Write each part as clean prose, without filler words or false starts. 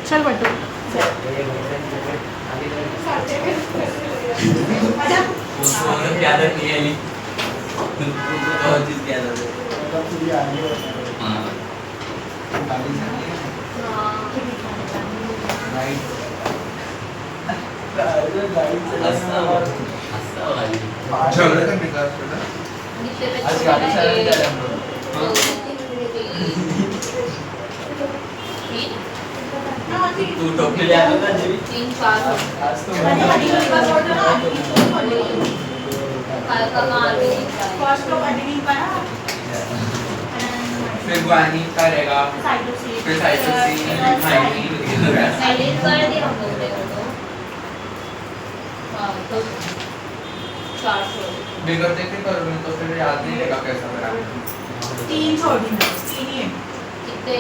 चल बटू झगड़ा करने का आज गाड़ी चलाने जा रहे हैं हम लोग तू टोपी ले आया था जी 3-4 आज तो फिर गुआनी का रहेगा फिर साइटोसिन थायमिन साइलेंट कर दे हम लोग ने तो हां तो 400 बिगड़ देखे करूँगी तो फिर याद नहीं रहेगा कैसा बना 3 छोड़ दी 3 ही है कितने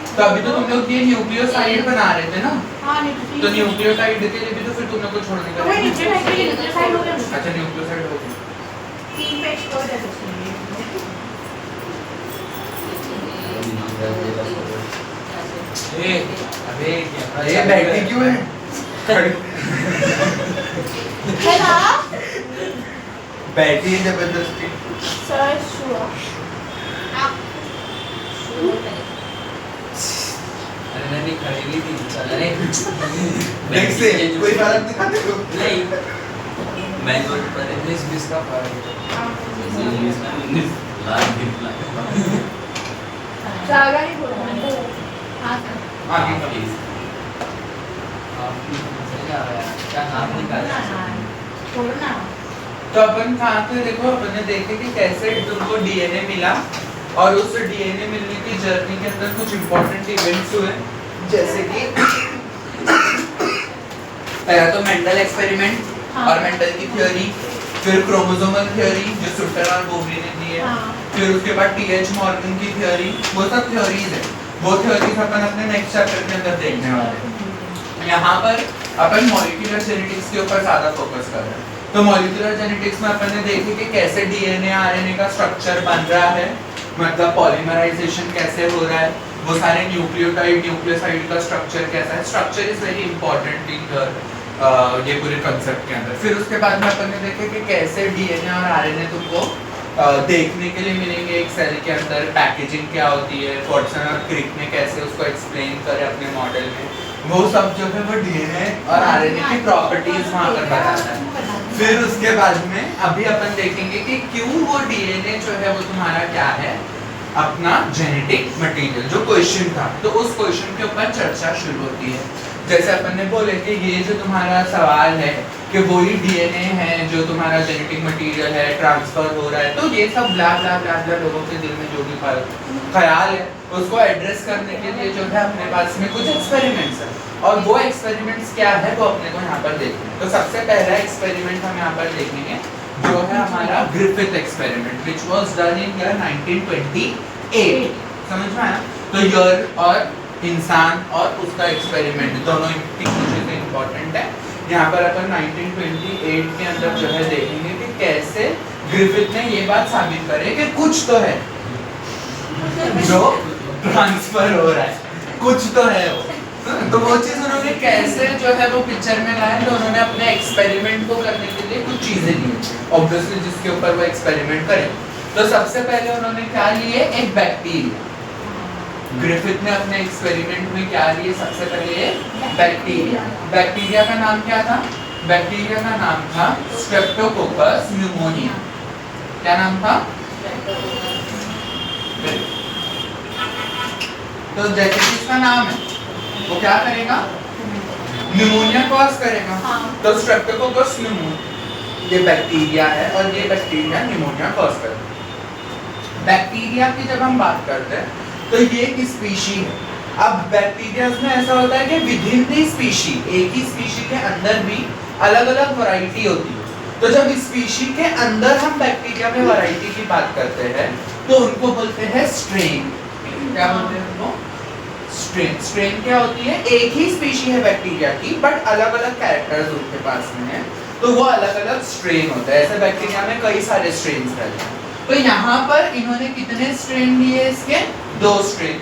तो अभी तो तुम लोग ये न्यूक्लियोसाइड बना रहे थे ना हां नहीं तो न्यूक्लियोसाइड के लिए भी तो फिर तुम लोग को छोड़ने का तो वही नीचे टाइप के न्यूक्लियोसाइड हो गया अच्छा न्यूक्लियोसाइड हो गया 3 पे छोड़ दे सकते हैं ए अबे ये बैठी क्यों है हेलो बैठी है जबरदस्ती सर शुआ अरे नहीं खरीदी थी चल अरे देख से कोई फर्क नहीं खाते को नहीं मैं तो पर 19-20 का फर्क है 19 लाख जागा नहीं बोला हां आगे का प्लीज आप सही आ रहा है क्या नाम निकाल छोड़ना तो अपन कहाँ थे देखो अपन ने देखे कि कैसे तुमको डीएनए मिला और उस डीएनए मिलने की जर्नी के अंदर कुछ इंपॉर्टेंट इवेंट्स हुए जैसे कि पहला तो मेंडल एक्सपेरिमेंट हाँ। और मेंडल की थ्योरी फिर क्रोमोसोमल थ्योरी जो सुटर और बोबरी ने दी है हाँ। फिर उसके बाद टीएच मॉर्गन की थ्योरी वो सब थ्योरीज है वो थ्योरीज अपन अपने नेक्स्ट चैप्टर के अंदर देखने वाले हैं यहाँ पर अपन मॉलिक्यूलर जेनेटिक्स के ऊपर ज्यादा फोकस कर रहे हैं तो मॉलिक्यूलर जेनेटिक्स में अपन ने देखे कि कैसे डीएनए आरएनए का स्ट्रक्चर बन रहा है मतलब पॉलीमराइजेशन कैसे हो रहा है वो सारे न्यूक्लियोटाइड न्यूक्लियोसाइड का स्ट्रक्चर कैसा है structure is very important in ये पूरे कंसेप्ट के अंदर फिर उसके बाद में अपन ने देखे कि कैसे डीएनए और आरएनए तुमको देखने के लिए मिलेंगे एक सेल के अंदर पैकेजिंग क्या होती है वॉटसन और क्रिक ने कैसे उसको एक्सप्लेन करे अपने मॉडल में वो सब जो है वो डीएनए और आरएनए की प्रॉपर्टीज वहाँ पर बताता है फिर उसके बाद में अभी अपन देखेंगे कि क्यों वो डीएनए जो है वो तुम्हारा क्या है अपना जेनेटिक मटेरियल जो क्वेश्चन था तो उस क्वेश्चन के ऊपर चर्चा शुरू होती है जैसे अपन ने बोले कि ये जो तुम्हारा सवाल है कि वही डीएनए है जो तुम्हारा जेनेटिक मटेरियल है ट्रांसफर हो रहा है तो ये सब ब्ला ब्ला ब्ला ब्ला लोगों के दिल में जो भी ख्याल है उसको एड्रेस करने के लिए जो है अपने पास में कुछ एक्सपेरिमेंट्स है और वो एक्सपेरिमेंट्स क्या है वो अपने को यहाँ पर देखना है तो सबसे पहला एक्सपेरिमेंट हम यहाँ पर देखेंगे जो है हमारा Griffith experiment which was done in year 1928 समझ में आया तो ईयर और इंसान और उसका एक्सपेरिमेंट दोनों चीजें इंपॉर्टेंट है यहाँ पर अपन 1928 के अंदर जो है देखेंगे कि कैसे ग्रिफिथ ने ये बात साबित करे कि कुछ तो है जो ट्रांसफर हो रहा है कुछ तो है वो तो वो चीज उन्होंने कैसे जो है वो पिक्चर में लाया तो उन्होंने अपने एक्सपेरिमेंट को करने के लिए कुछ चीजें ली ऑब्वियसली जिसके ऊपर वो एक्सपेरिमेंट करें तो सबसे पहले उन्होंने क्या लिए एक बैक्टीरिया ग्रिफिथ ने अपने एक्सपेरिमेंट में क्या लिए सबसे पहले बैक्टीरिया बैक्टीरिया का नाम क्या था बैक्टीरिया का नाम था स्ट्रेप्टोकोकस न्यूमोनिया क्या नाम था तो जैसे कि इसका नाम है वो क्या करेगा न्यूमोनिया कॉज करेगा तो स्ट्रेप्टोकोकस न्यूमोनिया ये बैक्टीरिया है और ये बैक्टीरिया न्यूमोनिया कॉज करता है बैक्टीरिया की जब हम बात करते हैं तो ये एक स्पीशी है अब बैक्टीरिया में ऐसा होता है कि विदिन द स्पीशी एक ही स्पीशी के अंदर भी अलग अलग वैरायटी होती है तो जब स्पीशी के अंदर हम बैक्टीरिया में वैरायटी की बात करते हैं तो उनको बोलते हैं स्ट्रेन क्या बोलते हैं उनको स्ट्रेन स्ट्रेन क्या होती है एक ही स्पीशी है बैक्टीरिया की बट अलग अलग कैरेक्टर्स उनके पास में है तो वो अलग अलग स्ट्रेन होता है ऐसे बैक्टीरिया में कई सारे स्ट्रेन्स रहते हैं तो यहाँ पर इन्होंने कितने स्ट्रेन लिए इसके 2 स्ट्रेन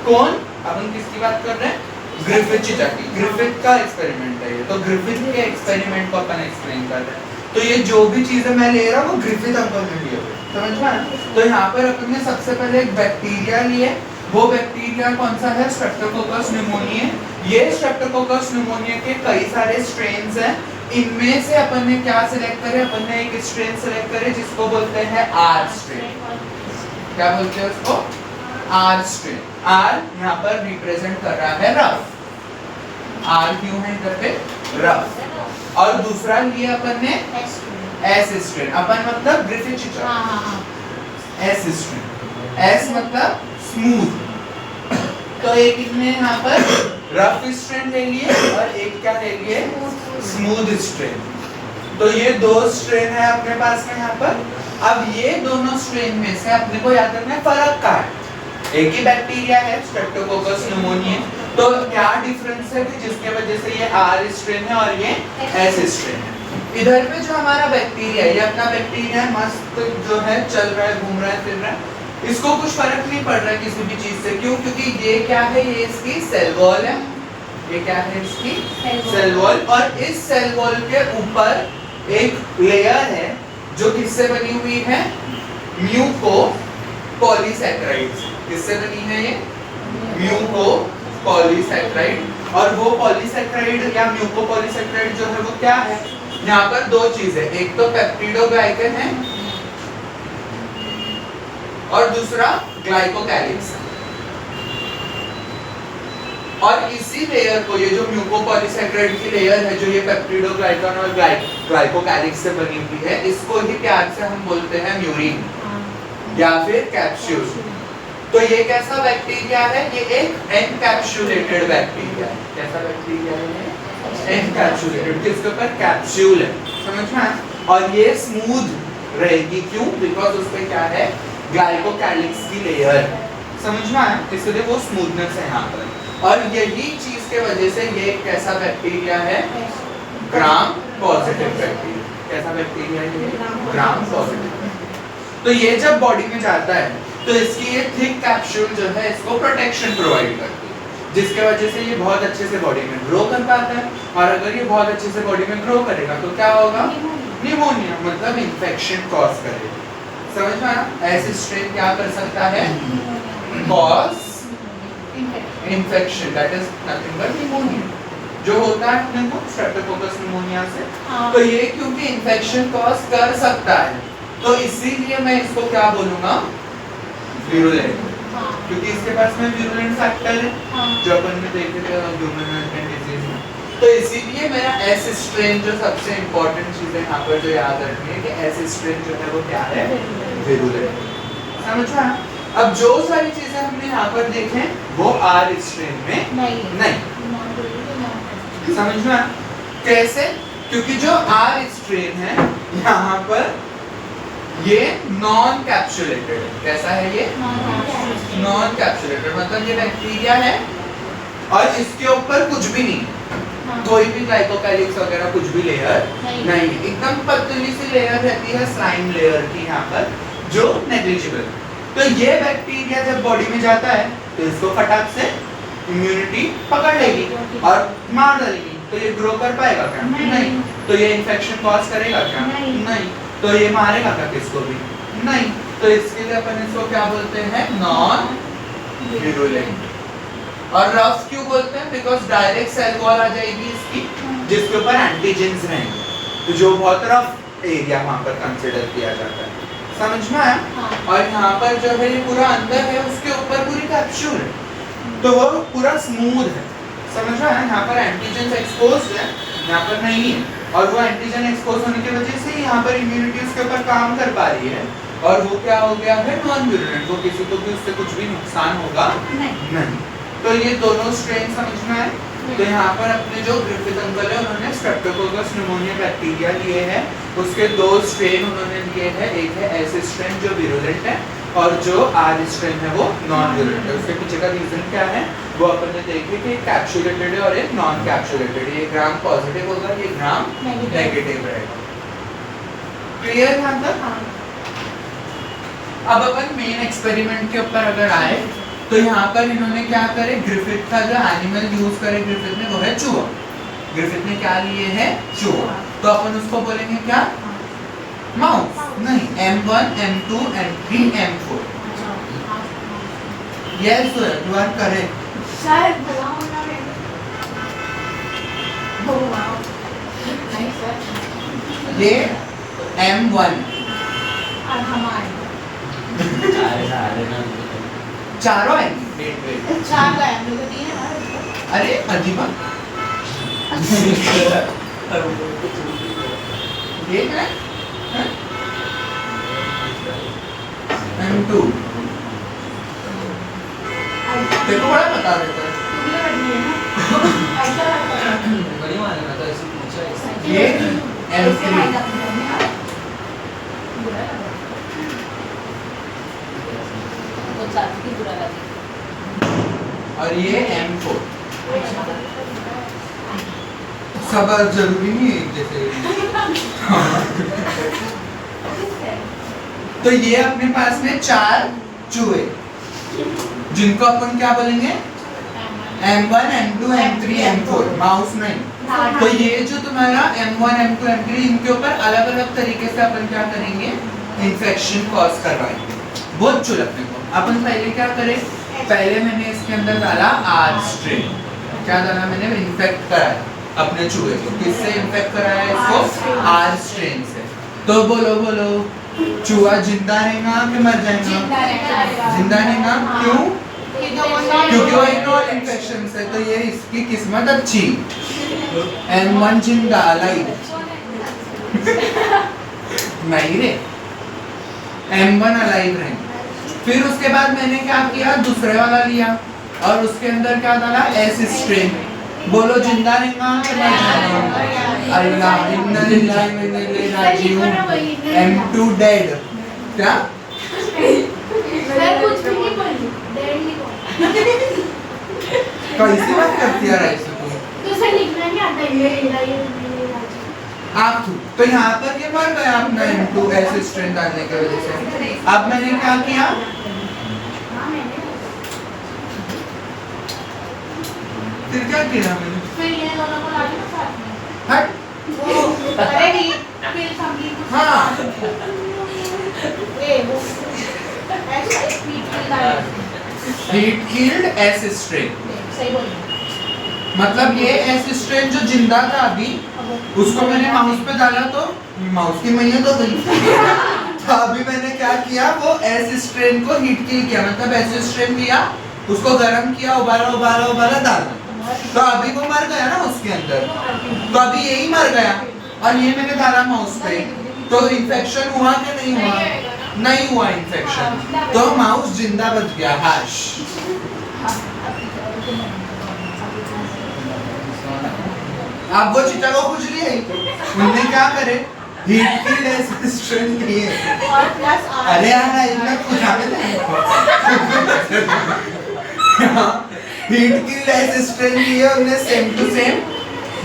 कौन अपन किसकी बात कर रहे हैं ग्रिफिथ चिचाकी, ग्रिफिथ का एक्सपेरिमेंट है ये, तो ग्रिफिथ के एक्सपेरिमेंट को अपन एक्सप्लेन कर रहे हैं। तो ये जो भी चीजें मैं ले रहा हूँ वो ग्रिफिथ अंकल ने लिए हुए, समझ में आया? तो यहाँ पर अपन ने सबसे पहले एक बैक्टीरिया लिए, वो बैक्टीरिया कौन सा है? Streptococcus pneumonia. ये स्ट्रेप्टोकोकस न्यूमोनिया के कई सारे स्ट्रेन्स हैं, इनमें से अपन ने क्या सिलेक्ट करे? अपन ने एक स्ट्रेन सिलेक्ट करे जिसको बोलते हैं आर स्ट्रेन। क्या बोलते हैं उसको? R strain. आर यहाँ पर रिप्रेजेंट कर रहा है रफ, आर क्यों है इधर पे? रफ। और दूसरा लिए अपन ने एस स्ट्रेन, अपन मतलब Griffith Chichaki, S strain, S मतलब स्मूथ। तो एक इनने यहाँ पर रफ स्ट्रेन ले लिए और एक क्या ले लिए? Smooth strain. तो ये दो स्ट्रेन है अपने पास में यहाँ पर। अब ये दोनों स्ट्रेन में से अपने को याद रखना है फर्क क्या है। एक ही बैक्टीरिया है स्ट्रेप्टोकोकस न्यूमोनिया, तो क्या डिफरेंस है कि जिसके वजह से ये आर स्ट्रेन है और ये एस स्ट्रेन है। इधर पे जो हमारा बैक्टीरिया है, ये अपना बैक्टीरिया है, मस्त जो है चल रहा है, घूम रहा है, फिर रहा है, इसको कुछ फर्क नहीं पड़ रहा है किसी भी चीज से। क्यों? क्योंकि ये क्या है? ये इसकी सेल वॉल है। ये क्या है? इसकी सेल वॉल। और इस सेल वॉल के ऊपर एक लेयर है जो किससे बनी हुई है? म्यूकोपॉलीसैकेराइड। किससे बनी है ये? म्यूकोपॉलीसैकेराइड। और वो पॉलीसैकेराइड या म्यूकोपॉलीसैकेराइड जो है वो क्या है? यहाँ पर दो चीजें, एक तो पेप्टिडोग्लाइकन है और दूसरा ग्लाइकोकैलिक्स है। और इसी लेयर को, ये जो म्यूकोपॉलीसैकेराइड की लेयर है, जो ये पेप्टिडोग्लाइकन और ग्लाइकोकैलिक्स से बनी हुई है, इसको ही प्यार से हम बोलते हैं म्यूरिन या फिर कैप्सूल। तो ये कैसा बैक्टीरिया है? ये एक एनकैप्सुलेटेड बैक्टीरिया है। कैसा बैक्टीरिया है? एनकैप्सुलेटेड, जिसके ऊपर कैप्सूल है, समझ में आया? और ये स्मूथ रहेगी, क्यों? बिकॉज उस पे क्या है? ग्लाइकोकैलिक्स की लेयर, समझ में आया? इसलिए वो स्मूथनेस है यहाँ पर। और यही चीज के वजह से ये कैसा बैक्टीरिया है? Gram positive bacteria. कैसा बैक्टीरिया है ये? Gram positive. तो ये जब बॉडी में जाता है तो इसकी ये थिक कैप्सूल जो है इसको प्रोटेक्शन प्रोवाइड करती है, जिसके वजह से ये बहुत अच्छे से बॉडी में ग्रो कर पाता है। और अगर ये बहुत अच्छे से बॉडी में ग्रो करेगा तो क्या होगा? निमोनिया, मतलब इन्फेक्शन कॉज करेगा। समझ में आया? ऐसे स्ट्रेन क्या कर सकता है? Cause infection, that is nothing but pneumonia, जो होता है अपने को स्ट्रेप्टोकोकस निमोनिया से। तो ये क्योंकि इन्फेक्शन कॉज कर सकता है, तो इसीलिए मैं इसको क्या बोलूंगा? विरुलेंट। क्योंकि इसके पास में विरुलेंट फैक्टर है, जो अपन ने देखे थे ह्यूमन डिजीज में। तो इसीलिए मेरा एस स्ट्रेन जो सबसे इंपॉर्टेंट चीज है यहाँ पर जो याद रखनी है कि एस स्ट्रेन जो है वो क्या है? विरुलेंट। समझ में? अब जो सारी चीजें हमने यहाँ पर देखे वो आर स्ट्रेन में नहीं। समझ में? कैसे? क्योंकि जो आर स्ट्रेन है यहाँ पर ये नॉन कैप्सुलेटेड है। कैसा है ये? नॉन कैप्सुलेटेड, मतलब ये बैक्टीरिया है और इसके ऊपर कुछ भी नहीं, कोई भी ग्लाइकोकैलिक्स वगैरह कुछ भी लेयर नहीं, एकदम पतली सी लेयर रहती है स्लाइम लेयर की यहाँ पर, जो नेग्लिजिबल। तो ये बैक्टीरिया जब बॉडी में जाता है तो इसको फटाक से इम्यूनिटी पकड़ लेगी और मार डालेगी। तो ये ग्रो कर पाएगा क्या? नहीं। तो ये इन्फेक्शन कॉज करेगा क्या? नहीं। तो ये मारेगा क्या किसको भी? नहीं। तो इसके लिए अपन इसको क्या बोलते हैं? Non virulent. और रफ क्यों बोलते हैं? बिकॉज डायरेक्ट सेल वॉल आ जाएगी इसकी, जिसके ऊपर एंटीजेंस रहेंगे, तो जो बहुत रफ एरिया वहां पर कंसीडर किया जाता है। समझ में आया? और यहाँ पर जो है ये पूरा अंदर है, उसके ऊपर पूरी कैप्सूल है, तो वो पूरा स्मूथ है। समझ में आया? यहाँ पर एंटीजेंस एक्सपोज्ड है, यहाँ पर नहीं है। और वो एंटीजन एक्सपोज होने की वजह से यहाँ पर इम्यूनिटी उसके ऊपर काम कर पा रही है, और वो क्या हो गया है? Non virulent. वो किसी को भी उससे कुछ भी नुकसान होगा नहीं। तो ये दोनों स्ट्रेन समझ में आए? तो यहाँ पर अपने जो ग्रिफिथ अंकल है उन्होंने स्ट्रेप्टोकोकस न्यूमोनिया बैक्टीरिया लिए हैं, उसके दो स्ट्रेन उन्होंने लिए हैं, एक है एस स्ट्रेन जो विरुलेंट है और जो आर स्ट्रेन है वो नॉन विरुलेंट है। उसके पीछे का रीजन क्या है वो अपन ने देखे कि कैप्सुलेटेड है और एक नॉन कैप्सुलेटेड है। ये ग्राम पॉजिटिव होगा, ये ग्राम नेगेटिव रहेगा। क्लियर यहाँ तक? अब अपन मेन एक्सपेरिमेंट के ऊपर अगर आए तो यहाँ पर इन्होंने क्या करे, ग्रिफिथ का जो एनिमल यूज करे ग्रिफिथ ने वो है चूहा। ग्रिफिथ ने क्या लिए है, चूहा। तो अपन उसको बोलेंगे क्या, माउस। नहीं, M1, M2, M3, M4। Yes you are correct. शायद भला होना है। Oh wow. Nice sir. ये M1 और हमारे चारों है। वेट चार गए हम लोग, 3 है हमारे। अरे अजीबा ये क्या है, M2 तेरे को बड़ा बता देता है। टुकड़े बढ़नी है ना। ऐसा लगता है। बड़ी माने ना, तो ऐसे पूछा इससे। ये ऐसे M3 फायदा करने हैं। बुरा है। वो चाहती थी बुरा लगे। और ये M4। सब जरूरी नहीं है एक जैसे। तो ये अपने पास में 4 चूहे जिनको अपन क्या बोलेंगे, M1, M2, M3, M4। Mouse नहीं। तो ये जो तुम्हारा M1, M2, M3 इनके ऊपर अलग अलग तरीके से अपन क्या करेंगे, इन्फेक्शन कॉज करवाएंगे। बहुत चुल अपने को। अपन पहले क्या करें, पहले मैंने इसके अंदर डाला R स्ट्रेन। क्या डाला मैंने, इन्फेक्ट कराया अपने चूहे को। किससे इन्फेक्ट कराया इसको, R स्ट्रेन से। तो बोलो बोलो, चूहा जिंदा रहेगा कि मर जाएगा, जिंदा रहेगा। क्यों, क्योंकि वो इनऑल इन्फेक्शन से। तो ये इसकी किस्मत अच्छी, M1 जिंदा लाइव नहीं रे, M1 अलाइव रहे। फिर उसके बाद मैंने क्या किया, दूसरे वाला लिया और उसके अंदर क्या डाला, S स्ट्रेन। बोलो जिंदा रहेगा कि मर जाएगा। अल्लाह इन्ना लिल्लाहि व इन्ना इलैहि राजिऊन। M2 dead. क्या मैं कुछ भी नहीं बोली, डेड नहीं बोली। कैसी बात करती है राइस तू, तो उसे लिखना नहीं आता ये आप तो यहाँ पर ये मर गया अपना M2 S स्ट्रेन डालने की वजह से। अब मैंने क्या किया, हाँ मैंने फिर क्या किया मैंने, फिर ये दोनों को डाली ना साथ में। हट वो अरे नहीं, फिर संगीत को हाँ। ए वो ऐसा एक पीट की डाली। Heat killed S strain. सही बोली। मतलब ये S स्ट्रेन जो जिंदा था अभी, उसको मैंने माउस पे डाला तो माउस की मैया तो गई। तो अभी मैंने क्या किया, वो S स्ट्रेन को हीट किल किया। मतलब S स्ट्रेन लिया, उसको गर्म किया, उबाला उबाला उबाला डाला। तो अभी वो मर गया ना उसके अंदर। तो अभी यही मर गया और ये मैंने डाला माउस पे। तो इन्फेक्शन हुआ कि नहीं हुआ, नहीं हुआ इन्फेक्शन। तो माउस जिंदा बच गया। हाश अब वो चिता को खुजली है, उनने क्या करे, हीट किल्ड S स्ट्रेन लिए। और प्लस अरे यार इतना खुजाने हीट किल्ड S स्ट्रेन लिए उन्हें सेम टू सेम।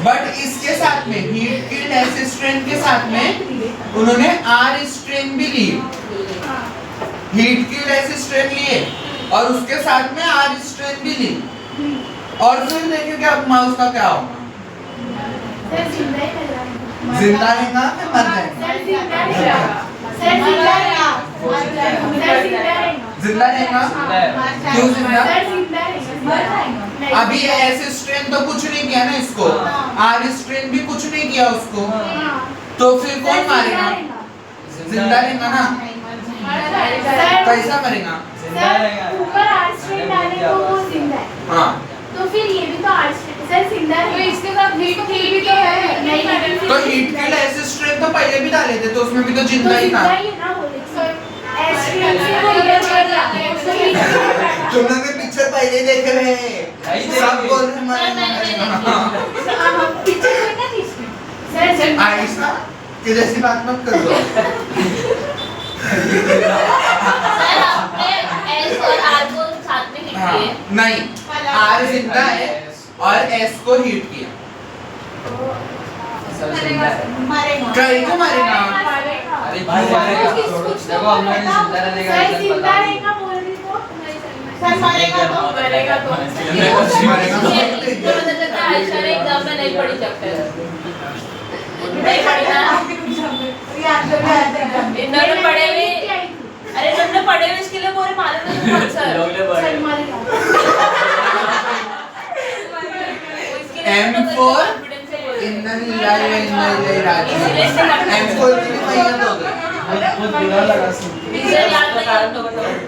बट इसके साथ में हीट किल्ड S स्ट्रेन के साथ में उन्होंने R स्ट्रेन भी ली। हीट किल्ड S स्ट्रेन लिए और उसके साथ में R स्ट्रेन भी ली। और फिर देखिए क्या माउस का क्या होगा, सर जिंदा ही लग रहा है। जिंदा रहेगा कि मर जाएगा, सर जिंदा रहेगा। सर जिंदा रहेगा। सर जिंदा रहेगा। जिंदा रहेगा। क्यों जिंदा, सर जिंदा रहेगा। मर जाएगा। अभी S स्ट्रेन तो कुछ नहीं किया ना इसको, R स्ट्रेन भी कुछ नहीं किया उसको। तो फिर कौन मारेगा, जिंदा रहेगा ना। कैसा मरेगा, सर ऊपर आर स्ट्रेन डाले तो वो जिंदा है। हाँ तो फिर ये भी तो आर स्ट्रेन, सर जिंदा है। तो इसके साथ हीट किल भी तो है। नहीं तो हीट किल्ड S स्ट्रेन तो पहले भी डाले थे, तो उसमें भी तो जिंदा ही था। ना बोले सर एस स्ट्रेन से वो इधर बढ़ जाता है। तुम लोग भी पिक्चर पहले ही देख रहे हैं, सब बोल रहे हम पिक्चर देखना थी इसमें। सर आयशा के जैसी बात मत करो। सर आपने S और R को साथ में हिट हाँ, किए। नहीं R जिंदा है और S को हीट किया। मरेगा। कहीं को मरेगा। अरे भाई मरेगा। देखो हम लोग जिंदा रहेगा, सर जिंदा रहेगा बोल रही तो सर मरेगा तो मरेगा तो तो मुझे लगता है आयशा ने एग्जाम में नहीं पढ़ी चैप्टर नहीं पढ़ी ना इन्होंने पढ़े हुए अरे तुमने पढ़े हुए इसके लिए पूरे मालूम है तुमको आंसर लोगले बड़े M4 इन्ना लिल्लाहि व इन्ना इलैहि राजिऊन M4 की मैयत हो गई। बहुत बुरा लगा सुन के। इसे याद नहीं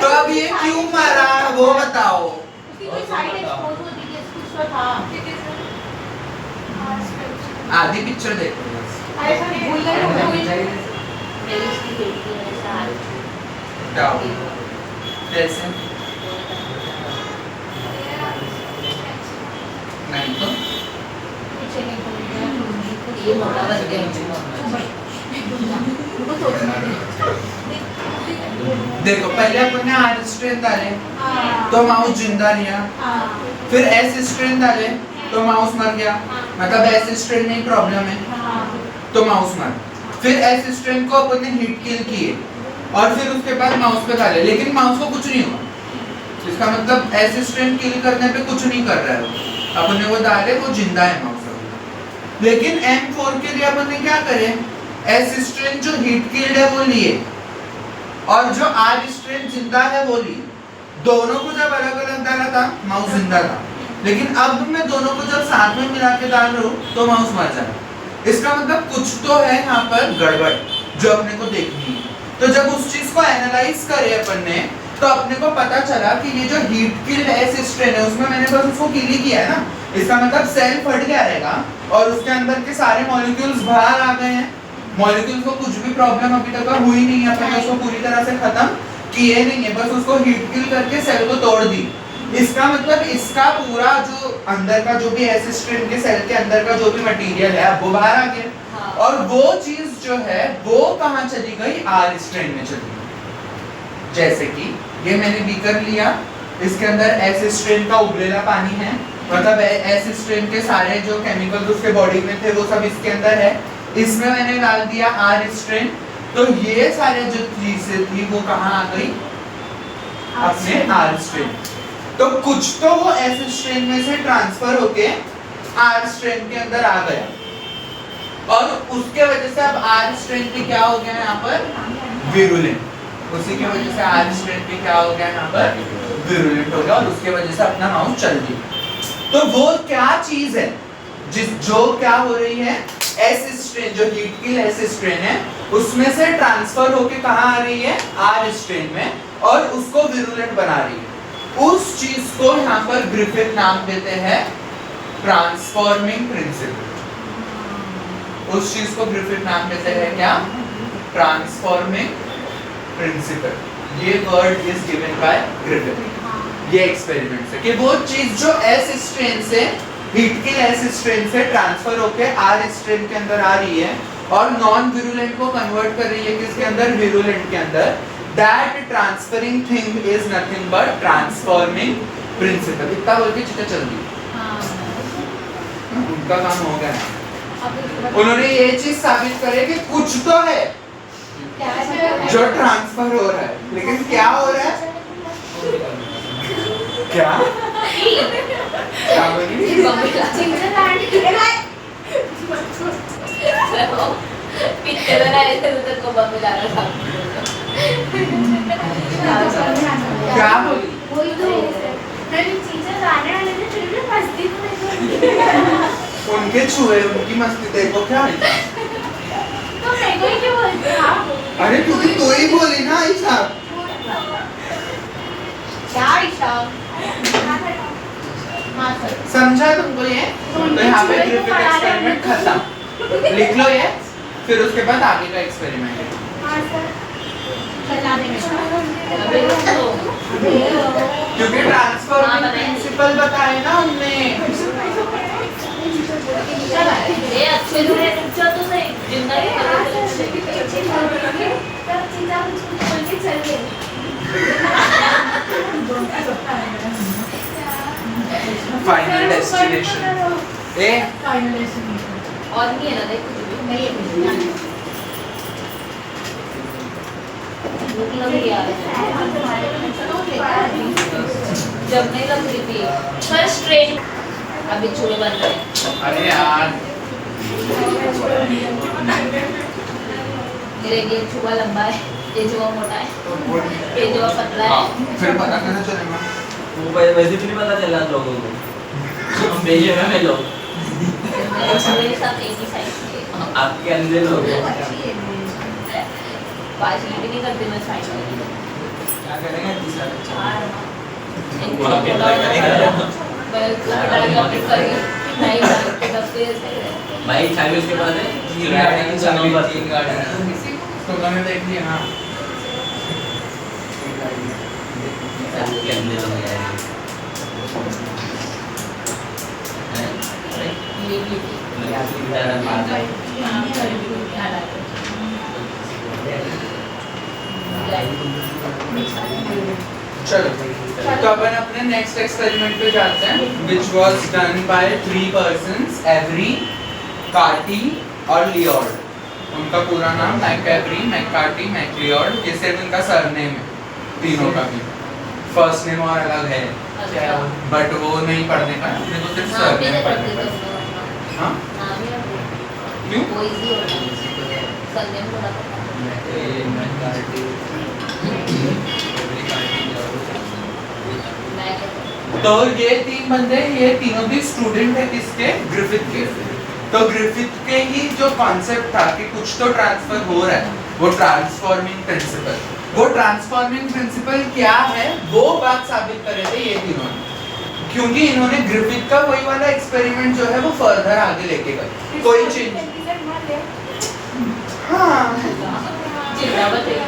तो अब ये क्यों मारा वो बताओ। कोई साइड एक्सपोज होती है कुछ तो था आधी पिक्चर देखो बस। अरे सर भूल गए जाओ कैसे नहीं तो ये मोटा बन गया देखो पहले अपन ने R स्ट्रेन डाले तो माउस जिंदा रहा, फिर S स्ट्रेन डाले तो माउस मर गया, मतलब S स्ट्रेन में प्रॉब्लम है तो माउस मर, फिर S स्ट्रेन को अपन ने हिट किल किए और फिर उसके बाद माउस पे डाले, लेकिन माउस को कुछ नहीं हुआ। इसका मतलब S स्ट्रेन किल करने पे कुछ नहीं कर रहा है वो, अपन ने वो डाले वो जिंदा है माउस। लेकिन M4 के लिए अपन ने क्या करे, S स्ट्रेन जो हिट किल्ड है वो लिए और जो R स्ट्रेन जिंदा है वो लिए। दोनों को जब अलग अलग डाला था माउस जिंदा था, लेकिन अब मैं दोनों को जब साथ में मिला के डाल रहा हूँ तो माउस मर जा रहा है। इसका मतलब कुछ तो है यहाँ पर गड़बड़ जो अपने को देखनी है। तो जब उस चीज को एनालाइज करे अपन ने तो अपने को पता चला कि ये जो हीट किल्ड S स्ट्रेन है उसमें मैंने बस उसको किल ही किया है ना, इसका मतलब सेल फट गया रहेगा और उसके अंदर के सारे मॉलिक्यूल्स बाहर आ गए हैं। मॉलिक्यूल्स को कुछ भी प्रॉब्लम अभी तक हुई नहीं है, अपन ने उसको पूरी तरह से खत्म किए नहीं है, बस उसको हीट किल करके सेल को तोड़ दी। इसका मतलब इसका पूरा जो अंदर का जो भी S स्ट्रेन के सेल के अंदर का जो भी मटेरियल है वो बाहर आ गया और वो चीज जो है वो कहाँ चली गई, R स्ट्रेन में चली गई। जैसे कि ये मैंने बीकर लिया, इसके अंदर S स्ट्रेन का उबलेला पानी है, मतलब S स्ट्रेन के सारे जो केमिकल्स उसके बॉडी में थे वो सब इसके अंदर है, इसमें मैंने डाल दिया R स्ट्रेन, तो ये सारे जो चीजें थी वो कहाँ आ गई, अपने R स्ट्रेन। तो कुछ तो वो S स्ट्रेन में से ट्रांसफर होके R स्ट्रेन के अंदर आ गया और उसके वजह से अब R स्ट्रेन पे क्या हो गया यहाँ पर, विरुलेंट। उसी की वजह से R स्ट्रेन पे क्या हो गया यहाँ पर, विरुलेंट हो गया और उसके वजह से अपना माउस चल गया। तो वो क्या चीज है जो क्या हो रही है, S स्ट्रेन जो हीट किल S स्ट्रेन है उसमें से ट्रांसफर होके कहाँ आ रही है, R स्ट्रेन में, और उसको विरुलेंट बना रही है। उस चीज को यहाँ पर ग्रिफिथ नाम देते हैं ट्रांसफॉर्मिंग प्रिंसिपल। उस चीज को ग्रिफिथ नाम देते हैं क्या, ट्रांसफॉर्मिंग प्रिंसिपल। ये word is given by Griffith ये एक्सपेरिमेंट से, कि वो चीज जो S स्ट्रेन से हीट किल S स्ट्रेन से ट्रांसफर होके R स्ट्रेन के अंदर आ रही है और नॉन विरुलेंट को कन्वर्ट कर रही है किसके अंदर, विरुलेंट के अंदर। That transferring thing is nothing but transforming principle। इतना बोल के चिट्ठा चल गई, उनका काम हो गया। उन्होंने ये चीज साबित करे कि कुछ तो है जो ट्रांसफर हो रहा है, लेकिन क्या हो रहा है, क्या क्या बोली, पिक्चर बनाए थे उधर को बम मिला रहा था। क्या बोली, वही तो मैं चीजें गाने वाले थे, फिर भी मस्ती तो नहीं। उनके छुए उनकी मस्ती देखो क्या है। तो मैं कोई क्यों बोलते हैं, अरे क्योंकि तो ही बोली ना ऐसा। क्या इशा समझा तुमको ये, तो यहाँ पे ग्रिफिथ एक्सपेरिमेंट खत्म। लिख लो ये, फिर उसके बाद आगे का एक्सपेरिमेंट है। क्योंकि ट्रांसफॉर्मिंग प्रिंसिपल बताए ना हमने। ये अच्छे से पूछो तो सही, जिंदगी फाइनल डेस्टिनेशन ए और नहीं है ना, देखो नहीं है। भूख लगी यार जब नहीं लग रही थी फर्स्ट ट्रेन अभी चूहे बन रहे हैं अरे यार मेरे लिए चूहा लंबा है ये चूहा मोटा है ये चूहा पतला है फिर पता कैसे चलेगा? वो वैसे भी नहीं पता चला लोगों को हम भेजे में लोग मेरे चूहे सब एक ही साइज के आपके अंदर लोग पार्शलिटी नहीं करती मैं साइज में क्या करेंगे तीसरा एक वहाँ पे बोला ट्राई करेगा। मैं उसको लड़ाई अपडेट करी नहीं जानते तब से भाई चाबी उसके पास है तीन गाड़ी तुमने देख लिया हाँ आपके अंदर लोग हैं ये भी मैं आपकी तरह बात है हां कर भी याद आ चलो तो अपन अपने नेक्स्ट एक्सपेरिमेंट पे जाते हैं which was done by 3 persons Avery McCarty और लियोर्ड उनका पूरा नाम मैकएवरी मैककार्टी मैकलियोर्ड ये सिर्फ इनका सरनेम है तीनों का भी फर्स्ट नेम और अलग है अच्छा बट वो नहीं पढ़ने का अपने को सिर्फ हां भी सरनेम पढ़ते पढ़ने थे का हाँ हां भी क्यों वो इजी होता है सरनेम थोड़ा पता मैं तो ये तीन बंदे ये तीनों भी स्टूडेंट है किसके ग्रिफिथ के तो ग्रिफिथ के ही जो कॉन्सेप्ट था कि कुछ तो ट्रांसफर हो रहा है वो ट्रांसफॉर्मिंग प्रिंसिपल वो ट्रांसफॉर्मिंग प्रिंसिपल क्या है वो बात साबित करे थे ये तीनों क्योंकि इन्होंने ग्रिफिथ का वही वाला एक्सपेरिमेंट जो है वो फर्दर आगे लेके गए कोई चेंज हाँ जिंदाबाद है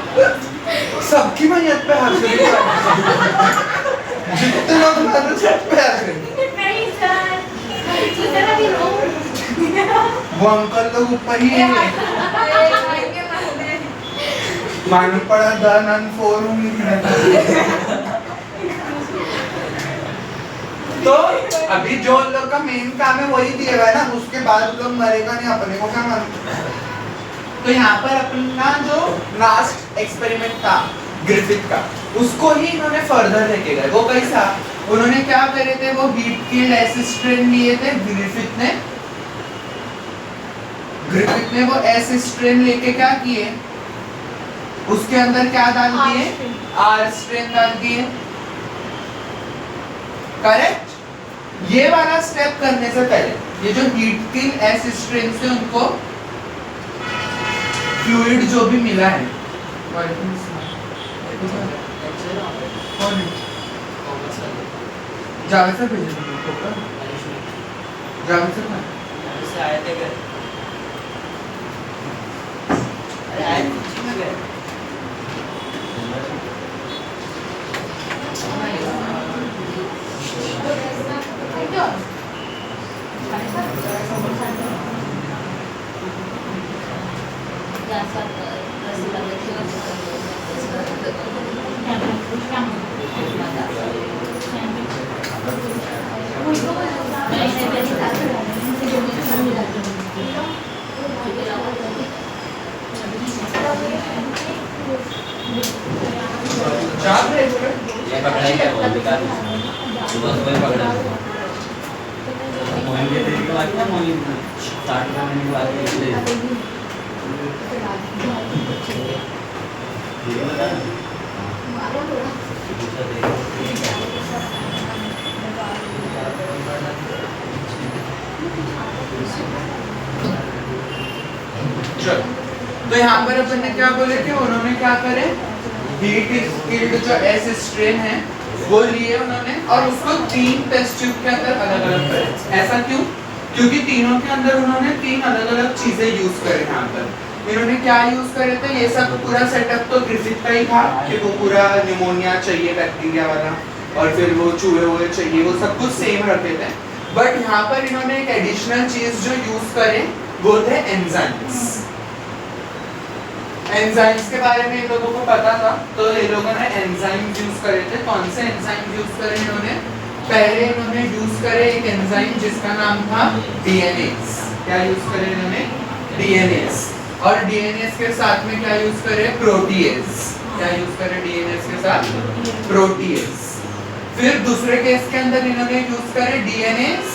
सबकी मेहनत पे हाथ रखी जितने लोग मेहनत सब पे हाथ रखी नहीं सर इधर अभी रो वो अंकल लोग ऊपर ही है मालूम पड़ा दन अन फोर तो अभी जो लोग का मेन काम है वही दिया हुआ है ना उसके बाद लोग मरेगा नहीं अपने को क्या मालूम तो यहाँ पर अपना जो लास्ट एक्सपेरिमेंट था ग्रिफिथ का उसको ही इन्होंने फर्दर लेके गए वो कैसा उन्होंने क्या करे थे वो हीट किल्ड एसिड स्ट्रेन लिए थे ग्रिफिथ ने वो एसिड स्ट्रेन लेके क्या किए उसके अंदर क्या डाल दिए आर स्ट्रेन डाल दिए करेक्ट ये वाला स्टेप करने से पहले ये जो हीट किल्ड एसिड स्ट्रेन से उनको फ्लूइड जो भी मिला है जावेद सर भेजे थे जावेद सर आए थे क्या अरे आए कुछ में गए ये पकड़ा ही क्या बोल बेकार सुबह सुबह पकड़ा मोहिम के देरी के बाद क्या मोहिम 60 मिनट के बाद इसलिए ये बता चलो तो यहाँ पर अपन ने क्या बोले कि उन्होंने क्या करे हीट किल्ड जो एसिड स्ट्रेन है वो लिए उन्होंने और उसको 3 टेस्ट ट्यूब के अंदर अलग अलग करे ऐसा क्यों क्योंकि तीनों के अंदर उन्होंने 3 अलग अलग चीजें यूज करे यहाँ पर इन्होंने क्या यूज करे थे ये सब पूरा सेटअप तो ग्रिफिथ का ही था कि वो पूरा निमोनिया चाहिए बैक्टीरिया वाला और फिर वो चूहे हुए चाहिए वो सब कुछ सेम रखे थे बट यहाँ पर इन्होंने एक एडिशनल चीज जो यूज करे वो थे एंजाइम्स एंजाइम्स के बारे में इन लोगों को पता था तो ये लोगों ने एंजाइम्स यूज करे थे कौन से एंजाइम यूज करे इन्होंने पहले इन्होंने यूज करे एक एंजाइम जिसका नाम था डीएनएस क्या यूज करे इन्होंने डीएनएस और डीएनएस के साथ में क्या यूज करे प्रोटीएज क्या यूज करे डीएनएस के साथ? प्रोटीएस। फिर दूसरे केस के अंदर इन्होंने यूज करे डीएनएस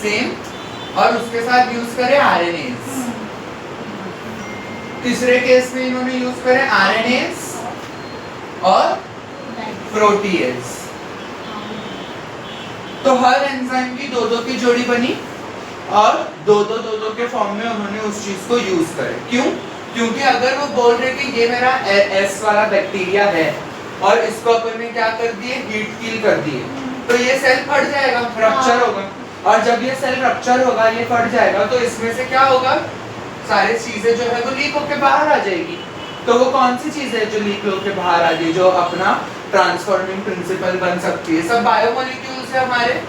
सेम और उसके साथ यूज करे आरएनएस। तीसरे केस में इन्होंने यूज करे आरएनएस और प्रोटीएस। तो हर एंजाइम की दो की जोड़ी बनी और दो के फॉर्म में उन्होंने उस चीज को यूज करे। क्यों? क्योंकि अगर वो बोल रहे कि ये मेरा एस वाला बैक्टीरिया है और इसको अपन ने क्या कर दिए, हीट किल कर दिए, तो ये सेल फट जाएगा, रप्चर होगा। और जब ये सेल रप्चर होगा, ये फट जाएगा, तो इसमें से क्या होगा, सारी चीजें जो है वो लीक होके बाहर आ जाएगी। तो वो कौन सी चीज है जो लीक होके बाहर आ जाएगी, जो अपना ट्रांसफॉर्मिंग प्रिंसिपल बन सकती है? सब बायोमोलिक्यूल्स है हमारे,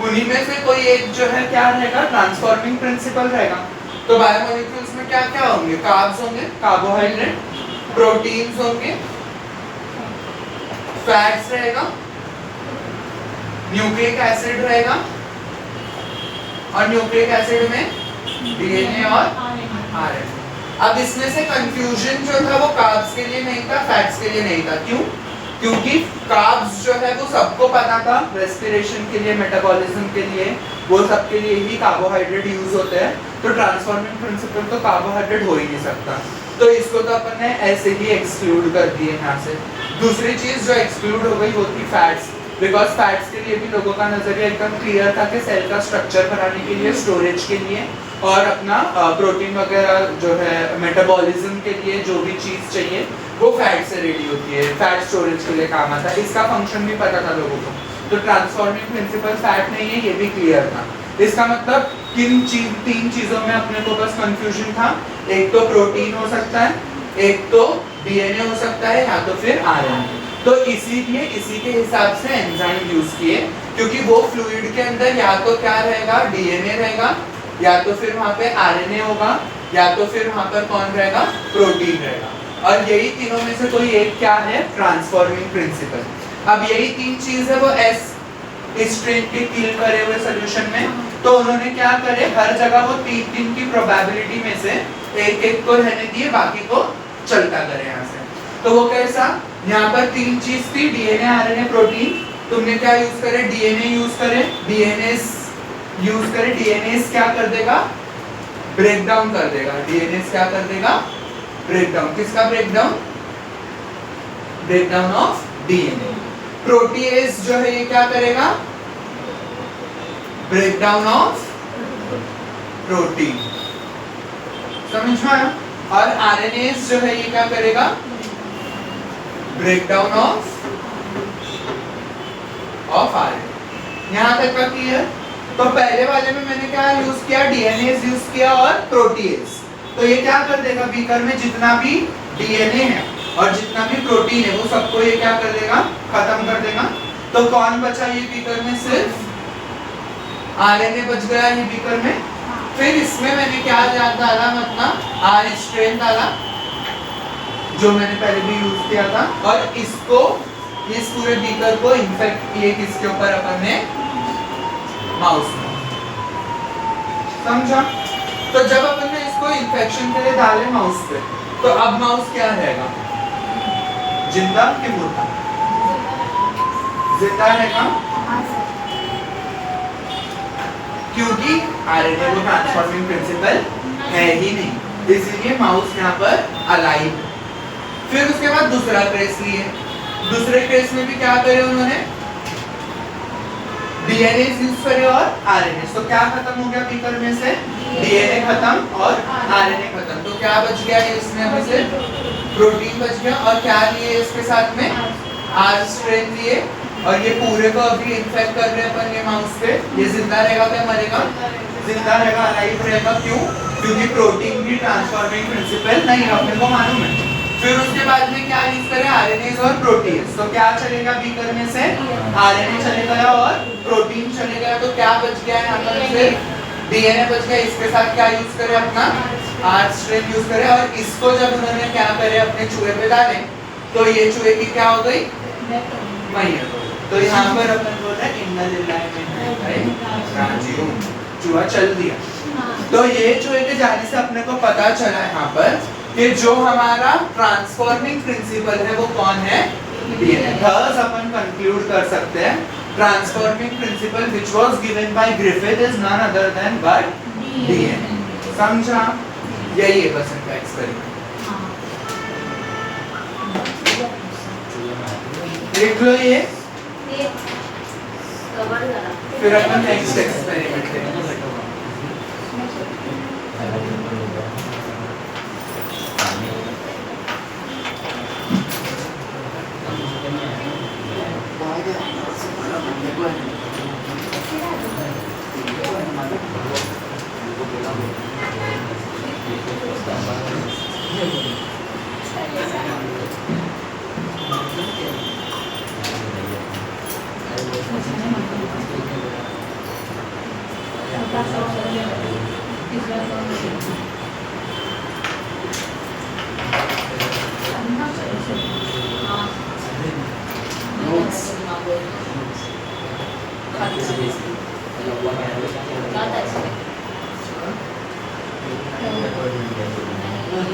उन्हीं में से कोई एक जो है क्या रहेगा, ट्रांसफॉर्मिंग प्रिंसिपल रहेगा। तो बायोमोलिक्यूल्स में क्या क्या होंगे? कार्ब्स होंगे, कार्बोहाइड्रेट, प्रोटीन्स होंगे, फैट्स रहेगा, न्यूक्लिक एसिड रहेगा, और न्यूक्लिक एसिड में डीएनए और आरएनए। अब इसमें से कंफ्यूजन जो था वो कार्ब्स के लिए नहीं था, फैट्स के लिए नहीं था। क्यों? क्योंकि कार्ब्स जो है वो सबको पता था, रेस्पिरेशन के लिए, मेटाबॉलिज्म के लिए, वो सब के लिए ही कार्बोहाइड्रेट यूज होते हैं। तो ट्रांसफॉर्मिंग प्रिंसिपल तो कार्बोहाइड्रेट हो ही नहीं सकता, तो इसको तो अपन ने ऐसे ही एक्सक्लूड कर दिए यहाँ से। दूसरी चीज जो एक्सक्लूड हो गई वो थी फैट्स, बिकॉज फैट्स के लिए भी लोगों का नजरिया एकदम क्लियर था कि सेल का स्ट्रक्चर बनाने के लिए, स्टोरेज के लिए और अपना प्रोटीन वगैरह जो है मेटाबॉलिज्म के लिए जो भी चीज चाहिए वो फैट से रेडी होती है, फैट स्टोरेज के लिए काम आता है। इसका फंक्शन भी पता था लोगों को, तो ट्रांसफॉर्मिंग प्रिंसिपल फैट नहीं है, ये भी क्लियर था। इसका मतलब तीन चीजों में अपने को बस कंफ्यूजन था, एक तो प्रोटीन हो सकता है, एक तो डीएनए हो सकता है, या तो फिर आरएनए। तो इसीलिए इसी के हिसाब से एंजाइम यूज किए, क्योंकि वो फ्लूइड के अंदर या तो क्या रहेगा, डीएनए रहेगा, या तो फिर वहां पे आरएनए होगा, या तो फिर वहां पर कौन रहेगा, प्रोटीन रहेगा। और यही तीनों में से कोई एक क्या है, ट्रांसफॉर्मिंग प्रिंसिपल। अब यही तीन चीज है वो एस स्ट्रेन के किल करे हुए सॉल्यूशन में, तो उन्होंने क्या करे, हर जगह वो तीन की प्रोबेबिलिटी में से एक को रहने दिए, बाकी को चलता करे यहाँ से। तो वो कैसा, यहाँ पर तीन चीज थी, डीएनए, आरएनए, प्रोटीन। तुमने क्या यूज करे, डीएनए यूज करे, डीएनएस यूज करे। डीएनएस क्या कर देगा, ब्रेक डाउन कर देगा। डीएनएस क्या कर देगा, ब्रेक डाउन। किसका break down? Break down of DNA. Protease जो है ये क्या करेगा, ब्रेक डाउन ऑफ प्रोटीन। समझ में आया? और आरएनएस जो है ये क्या करेगा, ब्रेक डाउन ऑफ आरएनए। यहां तक का क्लियर? तो पहले वाले में मैंने क्या यूज किया, डीएनएस यूज किया और प्रोटीएस। तो ये क्या कर देगा, बीकर में जितना भी डीएनए है और जितना भी प्रोटीन है वो सबको ये क्या कर देगा, खत्म कर देगा। तो कौन बचा ये बीकर में, सिर्फ आरएनए बच गया ये बीकर में। फिर इसमें मैंने क्या डाला, मतलब आर स्ट्रेन डाला जो मैंने पहले भी यूज किया था, और इसको, इस पूरे बीकर को इन्फेक्ट किए किसके ऊपर, अपन ने माउस में। समझा? तो जब अपन ने इसको इन्फेक्शन के लिए डाले माउस पे, तो अब माउस क्या रहेगा, जिंदा कि मुर्दा? जिंदा रहेगा, क्योंकि आरएनए वो ट्रांसफॉर्मिंग प्रिंसिपल है ही नहीं, इसीलिए माउस यहाँ पर अलाइव। फिर उसके बाद दूसरा केस लिए, दूसरे केस में भी क्या करे उन्होंने, डीएनए यूज करे और आरएनए। तो क्या खत्म हो गया बीकर में से, डीएनए खत्म और आरएनए खत्म। तो क्या बच गया इसमें, अभी से प्रोटीन बच गया। और क्या लिए इसके साथ में, आर स्ट्रेन लिए, और ये पूरे को अभी इन्फेक्ट कर रहे हैं अपन ये माउस पे। ये जिंदा रहेगा क्या मरेगा, जिंदा रहेगा, अलाइव रहेगा। क्यों? क्योंकि प्रोटीन भी ट्रांसफॉर्मिंग प्रिंसिपल नहीं है, अपने को मालूम है। फिर उसके बाद में क्या यूज करें, आरएनए और प्रोटीन। तो क्या चलेगा बीकर में से, आरएनए चले गया और प्रोटीन चले गया। तो क्या बच गया यहाँ पर, सिर्फ डीएनए बच गया। इसके साथ क्या यूज करें, अपना आर स्ट्रेन यूज करें। और इसको जब उन्होंने क्या करे, अपने चूहे पे डाले, तो ये चूहे की क्या हो गई, मैयत। तो यहाँ पर अपन बोल रहे हैं इन्ना लिल्लाहि राजिऊन, चूहा चल दिया। तो ये चूहे के जाने से अपने को पता चला यहाँ पर कि जो हमारा ट्रांसफॉर्मिंग प्रिंसिपल है वो कौन है? डीएनए। थर्स अपन कंक्लूड कर सकते हैं transforming principle which was given by Griffith is none other than but DNA. समझा? यही है बस इनका एक्सपेरिमेंट। देख लो ये, फिर अपन नेक्स्ट एक्सपेरिमेंट करेंगे।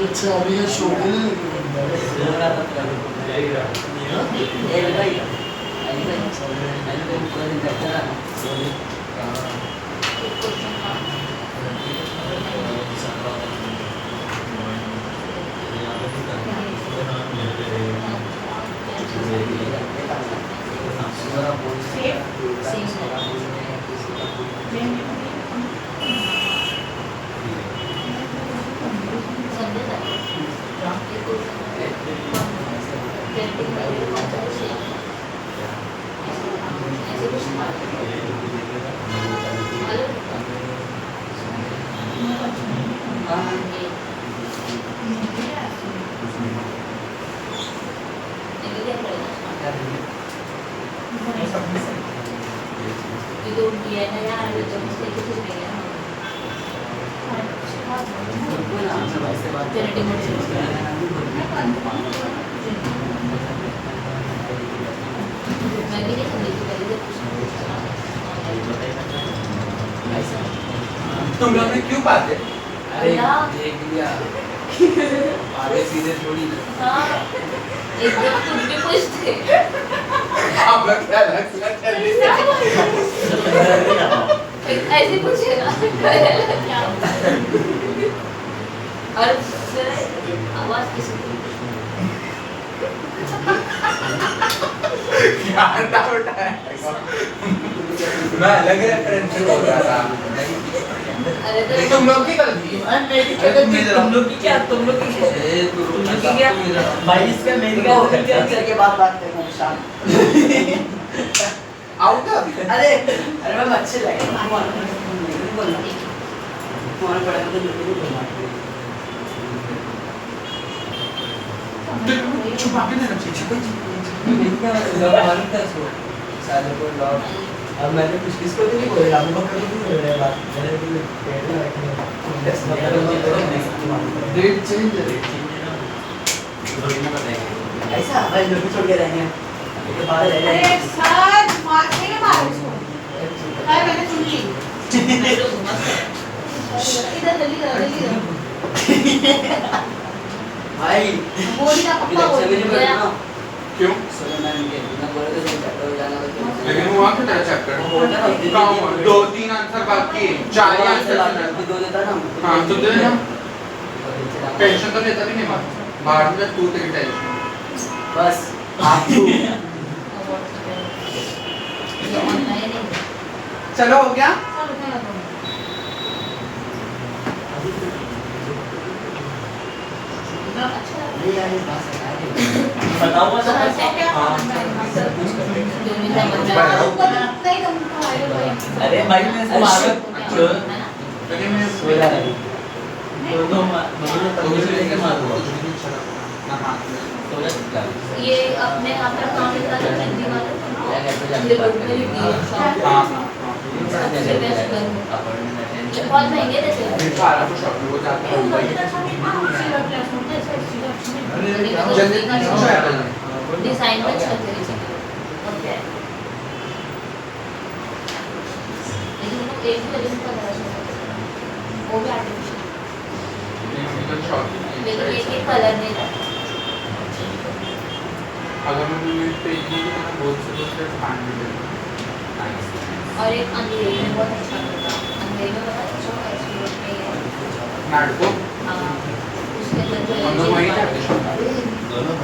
अच्छा अभी ये शो के लिए तुम लोग ने क्यों पाते? अरे देख लिया आगे सीधे थोड़ी एकदम खुद भी पूछते आप लोग क्या अलग ऐसे पूछेगा और आवाज किसी मैं अलग रेफरेंस हो रहा था। अरे तो तुम लोग की गलती है। तुम लोग की क्या भाई इसका मेरी क्या के बाद बात करेंगे शाम। आउट अभी। अरे मैम अच्छे लगे बोलना तुम्हारे पढ़ाई में तो बिल्कुल नहीं बोलना। छुपा के देना चाहिए। साले को लॉक अब मैंने कुछ किसको तो नहीं बोला अबू बकर को नहीं बोल रहा बात मैंने भी पेड़ में रखे डेट चेंज है थोड़ी ना बताएंगे ऐसा भाई लोग छोड़ के रहेंगे इसके बाद रह अरे जाएंगे सर मारने के बाद इसको सर मैंने सुन ली इधर जल्दी करो भाई बोली ना पक्का अच्छा भी नहीं बोली करना क्यों? सोलो मैम के बिना बोले तो चैप्टर हो जाना लेकिन हुआ क्या तेरा चैप्टर? कहाँ हुआ? 2-3 आंसर बाकी है। 4 ही आंसर है। दो देता ना हाँ तो दे ना। टेंशन तो लेता भी नहीं बात। बाहर में तू तेरी टेंशन। बस आप चलो हो गया? चलो उठा लो नहीं यार ये बात है बताऊंगा तो क्या नहीं तुमको अरे भाई मैं इसको मारा लेकिन मैं बोला नहीं दोनों महीने तक मुझे लेके मारूंगा ये अपने आप का काम इतना कर सकती वाला ये लोग मेरी हाँ ये बहुत महंगे थे ये तो आरा को शॉप में वो जाता है जल्दी डिजाइन में अच्छा तरीके से ओके लेकिन एक ही वजह से वो भी आर्टिफिशियल शॉप लेकिन ये कलर नहीं था। अगर मैं तुम्हें पेज में तो मैं बहुत से फाइंड भी करूँगा। और एक अंधेरे में बहुत अच्छा था। अंधेरे में बहुत अच्छा एक्सप्लोर में है। नाटको हाँ, उसके अंदर हम लोग वहीं जाते हैं।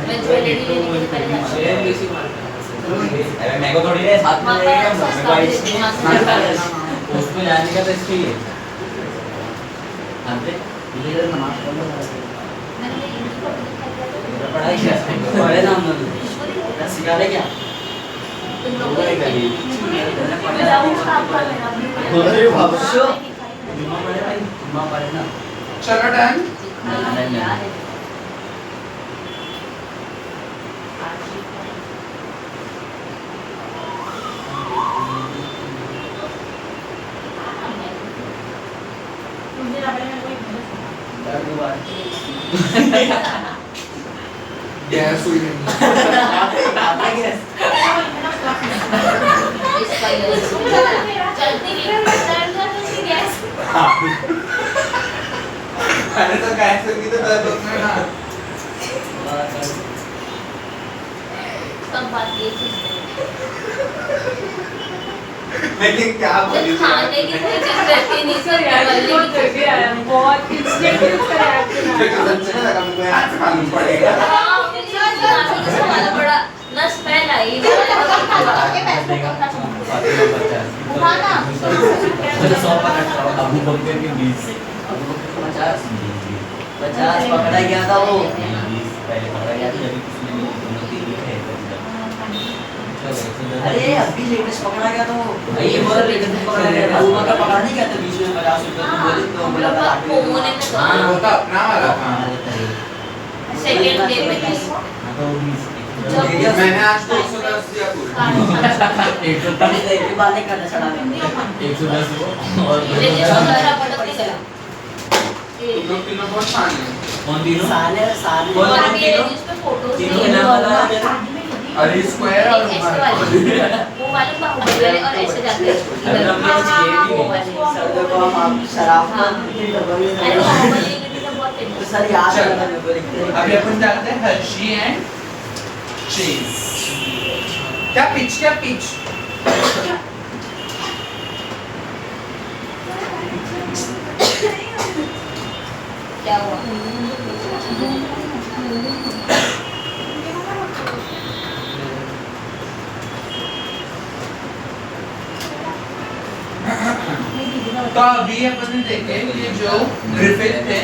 मैं ज्वेलरी लेने के पहले जाती हूँ। अरे मेरे को थोड़ी देर साथ में वहाँ पर रहेगा सस्ता मेरे को मिलता इसकी है, वहाँ से उसमें जाने का तो इसकी है अंते इधर नमाज पढ़ लो। मैंने ये इनकी फोटो दिखाई थी। मेरा पढ़ाई क्या पढ़े ना हम लोग। इसको दिखाई थी। सिखा दे क्या? तुम लोग वो नहीं करी मैं जाऊँगा आपका मेरा भी अरे बाबा शो। हाँ, जुम्मा पढ़े भाई, जुम्मा पढ़े ना। चलो डन। याद है। मुझे लग रहा है कोई दर्द हुआ है। गैस हुई नहीं। आता गैस। इसका ये चलती नहीं गैस। अरे तो गैस होगी तो दर्द होता है ना। सब बात ये चीज है। लेकिन क्या बोली जब खाने की कोई चीज रहती नहीं सर बहुत जल्दी आया बहुत इंस्टेंट उसका रिएक्शन आया अच्छा लगा मुझे आज मालूम पड़ेगा। बड़ा ना स्मेल आई उठाना चलो 100 पकड़ अबू बकर के 20 अबू बकर को 50 पकड़ा गया था वो। 20 पहले पकड़ा गया था जब किसी ने दोनों तीन थे अरे अभी लेटेस्ट पकड़ा गया था वो। भाई, ये बहुत लेटेस्ट पकड़ा गया था। अबू बकर पकड़ा नहीं गया था बीच में 50 रुपए तो बोले तो बोला था कोने में हाँ, वो तो अपना वाला था। सेकंड डे में थी। मैंने आज 210 दिया पूरा। 130 एक के बाद नहीं करना चढ़ा गया। 110 और लेकिन सारा पटक नहीं गया तुम लोग तीनों बहुत शान हैं। कौन तीनों साले साले कौन और तीनों? भी है जिसमें फोटोज तीनों नहीं के है नाम बता दे। अरे स्क्वायर और ऐसे वाले वो वाले बाहुबली वाले और ऐसे जाते हैं अरे हम लोग चाहिए भी वो वाले सर देखो हम शराब हाँ। इतनी डबल अरे बाहुबली के लिए तो बहुत तो फेमस सर याद चल। रखना मेरे को लिखते हैं। अभी अपन जाते हैं हर्शी एंड चीज। क्या पिच क्या हुआ तो अभी अपन ने देखे कि जो ग्रिफिथ थे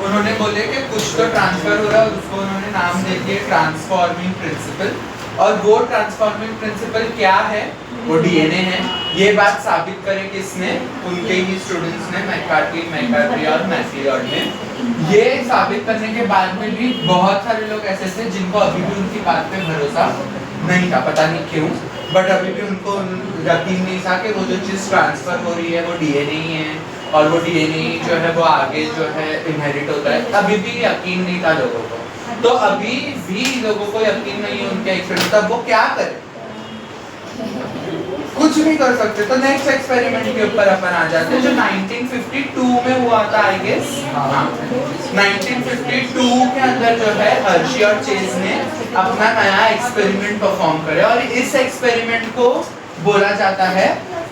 उन्होंने बोले कि कुछ तो ट्रांसफर हो रहा है, उसको उन्होंने नाम दे दिया ट्रांसफॉर्मिंग प्रिंसिपल। और वो ट्रांसफॉर्मिंग प्रिंसिपल क्या है? वो डीएनए है। ये बात साबित करे किसने? उनके ही स्टूडेंट्स ने, मैकार्टी और मैक्लियॉड ने। ये साबित करने के बाद में भी बहुत सारे लोग ऐसे थे जिनको अभी भी उनकी बात पे भरोसा नहीं था, पता नहीं क्यों, बट अभी भी उनको यकीन नहीं था कि वो जो चीज़ ट्रांसफर हो रही है वो डीएनए ही है और वो डीएनए जो है वो आगे जो है इनहेरिट होता है। अभी भी यकीन नहीं था लोगों को। तो अभी भी लोगों को यकीन नहीं है उनके एक्सपेरिमेंट, तब वो क्या करें? कुछ नहीं कर सकते। तो नेक्स्ट एक्सपेरिमेंट के ऊपर अपन आ जाते हैं जो 1952 में हुआ था आई गेस। हाँ 1952 के अंदर जो है हर्शी और चेज ने अपना नया एक्सपेरिमेंट परफॉर्म करे और इस एक्सपेरिमेंट को बोला जाता है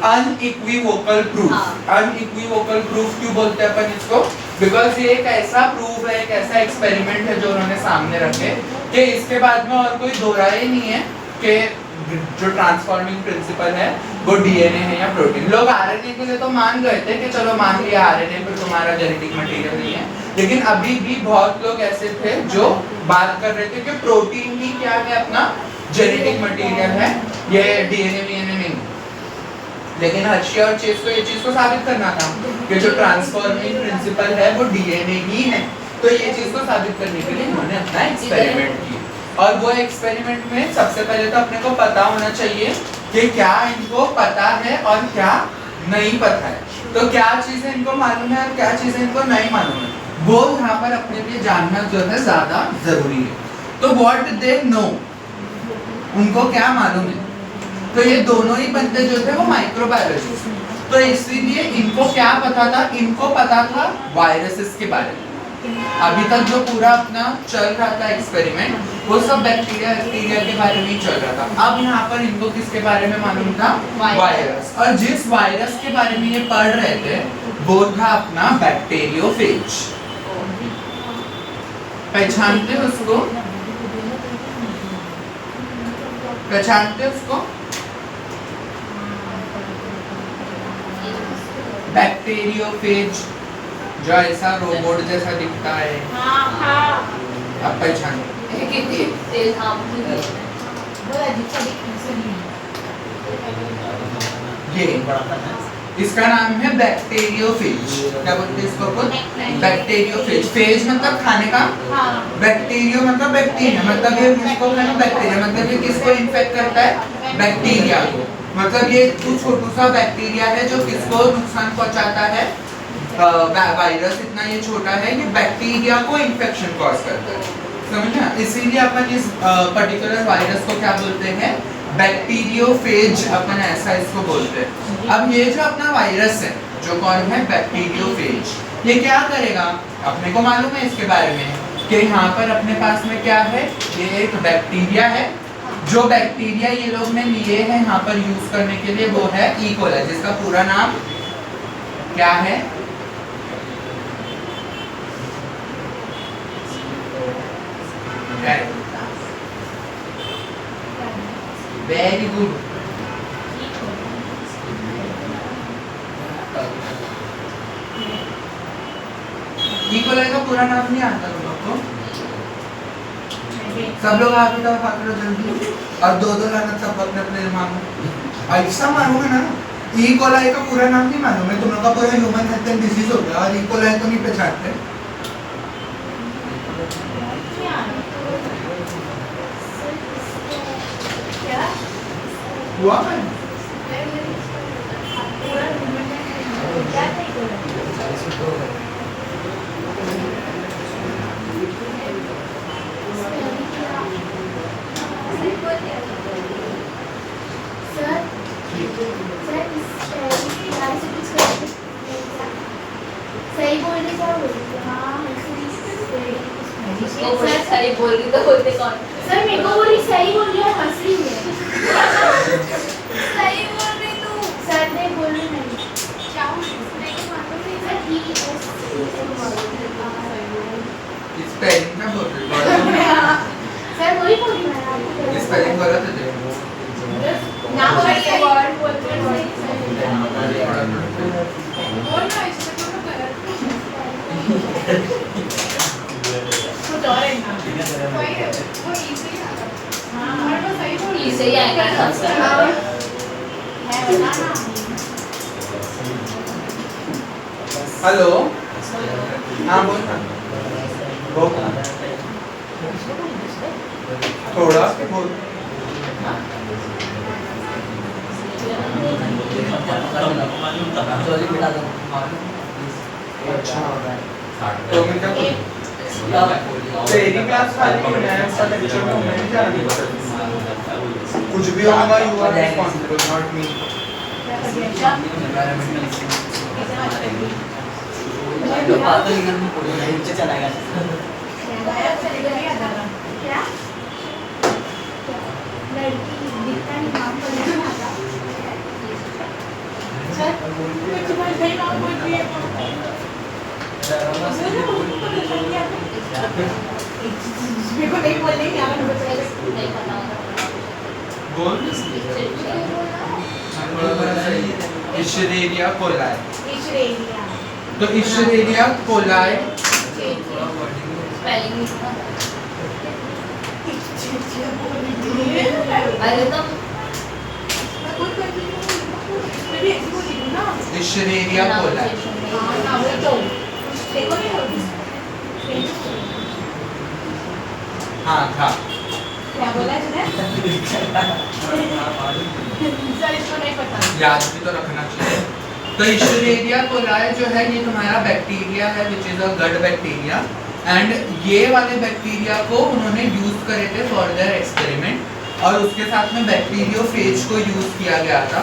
अनइक्विवोकल प्रूफ। अनइक्विवोकल प्रूफ क्यों बोलते हैं अपन इसको? बिकॉज ये एक ऐसा प्रूफ है, एक ऐसा एक्सपेरिमेंट है जो उन्होंने सामने रखे कि इसके बाद में और कोई दो राय नहीं है कि जो ट्रांसफॉर्मिंग प्रिंसिपल है वो डीएनए है या प्रोटीन। लोग आरएनए के लिए तो मान गए थे कि चलो मान लिया आरएनए पर तुम्हारा जेनेटिक मटेरियल नहीं है, लेकिन अभी भी बहुत लोग ऐसे थे जो बात कर रहे थे कि प्रोटीन ही क्या है, अपना जेनेटिक मटेरियल है, ये डीएनए वीएनए नहीं। लेकिन हर्शी और चेज को ये चीज को साबित करना था कि जो ट्रांसफॉर्मिंग प्रिंसिपल है वो डीएनए ही है। तो ये चीज को साबित करने के लिए उन्होंने अपना एक्सपेरिमेंट किया। और वो एक्सपेरिमेंट में सबसे पहले तो अपने को पता होना चाहिए कि क्या इनको पता है और क्या नहीं पता है। तो क्या चीजें इनको मालूम है और क्या चीजें इनको नहीं मालूम है, वो यहाँ पर अपने लिए जानना जो है ज्यादा जरूरी है। तो व्हाट दे नो, उनको क्या मालूम है? तो ये दोनों ही बंदे जो थे वो माइक्रोबायोलॉजिस्ट, तो इसीलिए इनको क्या पता था? इनको पता था वायरसेस के बारे में। अभी तक जो पूरा अपना चल रहा था एक्सपेरिमेंट वो सब बैक्टीरिया के बारे में ही चल रहा था। अब यहाँ पर इनको किसके बारे में मालूम था? वायरस। और जिस वायरस के बारे में ये पढ़ रहे थे वो था अपना बैक्टीरियोफेज। पहचानते हो उसको? पहचानते हो उसको? बैक्टीरियोफेज जो ऐसा रोबोट जैसा दिखता है। अब पहचान कितनी तेज ये इसका नाम है बैक्टीरियोफेज। क्या बोलते हैं इसको? बैक्टीरियोफेज। फेज मतलब खाने का, बैक्टीरियो मतलब बैक्टीरिया, मतलब ये किसको खाना? बैक्टीरिया। मतलब ये किसको इन्फेक्ट करता है? बैक्टीरिया को। मतलब ये छोटू सा बैक्टीरिया है जो किसको नुकसान पहुंचाता है? वायरस इतना ये छोटा है, ये बैक्टीरिया को इन्फेक्शन कॉज करता है। समझना? इसीलिए अपन इस पर्टिकुलर वायरस को क्या बोलते हैं? बैक्टीरियोफेज। अपन ऐसा इसको बोलते हैं। अब ये जो अपना वायरस है जो कौन है? बैक्टीरियोफेज। ये क्या करेगा? अपने को मालूम है इसके बारे में कि यहाँ पर अपने पास में क्या है? ये एक बैक्टीरिया है। जो बैक्टीरिया ये लोग ने लिए हैं यहाँ पर यूज करने के लिए वो है ई कोलाई, जिसका पूरा नाम क्या है? Very good. ई कोलाई का पूरा नाम नहीं आता तुम लोग को? सब लोग आगे तो फाकड़ो जल्दी, और दो लाना सब अपने अपने मांगो। ऐसा मालूम है ना? ई कोलाई का पूरा नाम नहीं मालूम है? तुम लोग का पूरा ह्यूमन हेल्थ एंड डिजीज हो गया और ई कोलाई तो नहीं पहचानते। हुआ है? सही बोल रही क्या बोल रही? हाँ सही बोल रही तो बोलते कौन? सर मेरे को बोल रही सही बोल रही है, हंस रही है। सही बोल रही तू। सर ने बोल रही नहीं। क्या बोल रही? सर स्पेलिंग क्या बोल रही? सर वही बोल रही मैं। स्पेलिंग गलत है। ना बोलिए वर्ड बोलते कुछ और है ना? वही है, वो इजी है। हाँ वो सही बोल रही है। सही आएगा है बताना। हेलो, हाँ बोलना। थोड़ा बोल। तो मैं क्या तेरी क्लास खाली है, ऐसा लेक्चर में मैं नहीं जाने वाला। कुछ भी होगा you are responsible, not me. क्या? लड़की दिखता नहीं काम करने आता। सर कुछ बात सही नाम बोल रही है। मेरे को नहीं बोलने क्या नहीं पता बोल। इशरेरिया कोलाई। इशरेरिया। तो इशरेरिया कोलाई स्पेलिंग अरे तो इशरेरिया कोलाई। हाँ था। क्या बोला तूने? सर इसको नहीं पता। याद भी तो रखना चाहिए। तो इशरेरिया कोलाई जो है ये तुम्हारा बैक्टीरिया है, which is a gut bacteria. And ये वाले बैक्टीरिया को उन्होंने यूज करे थे फॉर देयर एक्सपेरिमेंट, और उसके साथ में बैक्टीरियोफेज को यूज किया गया था।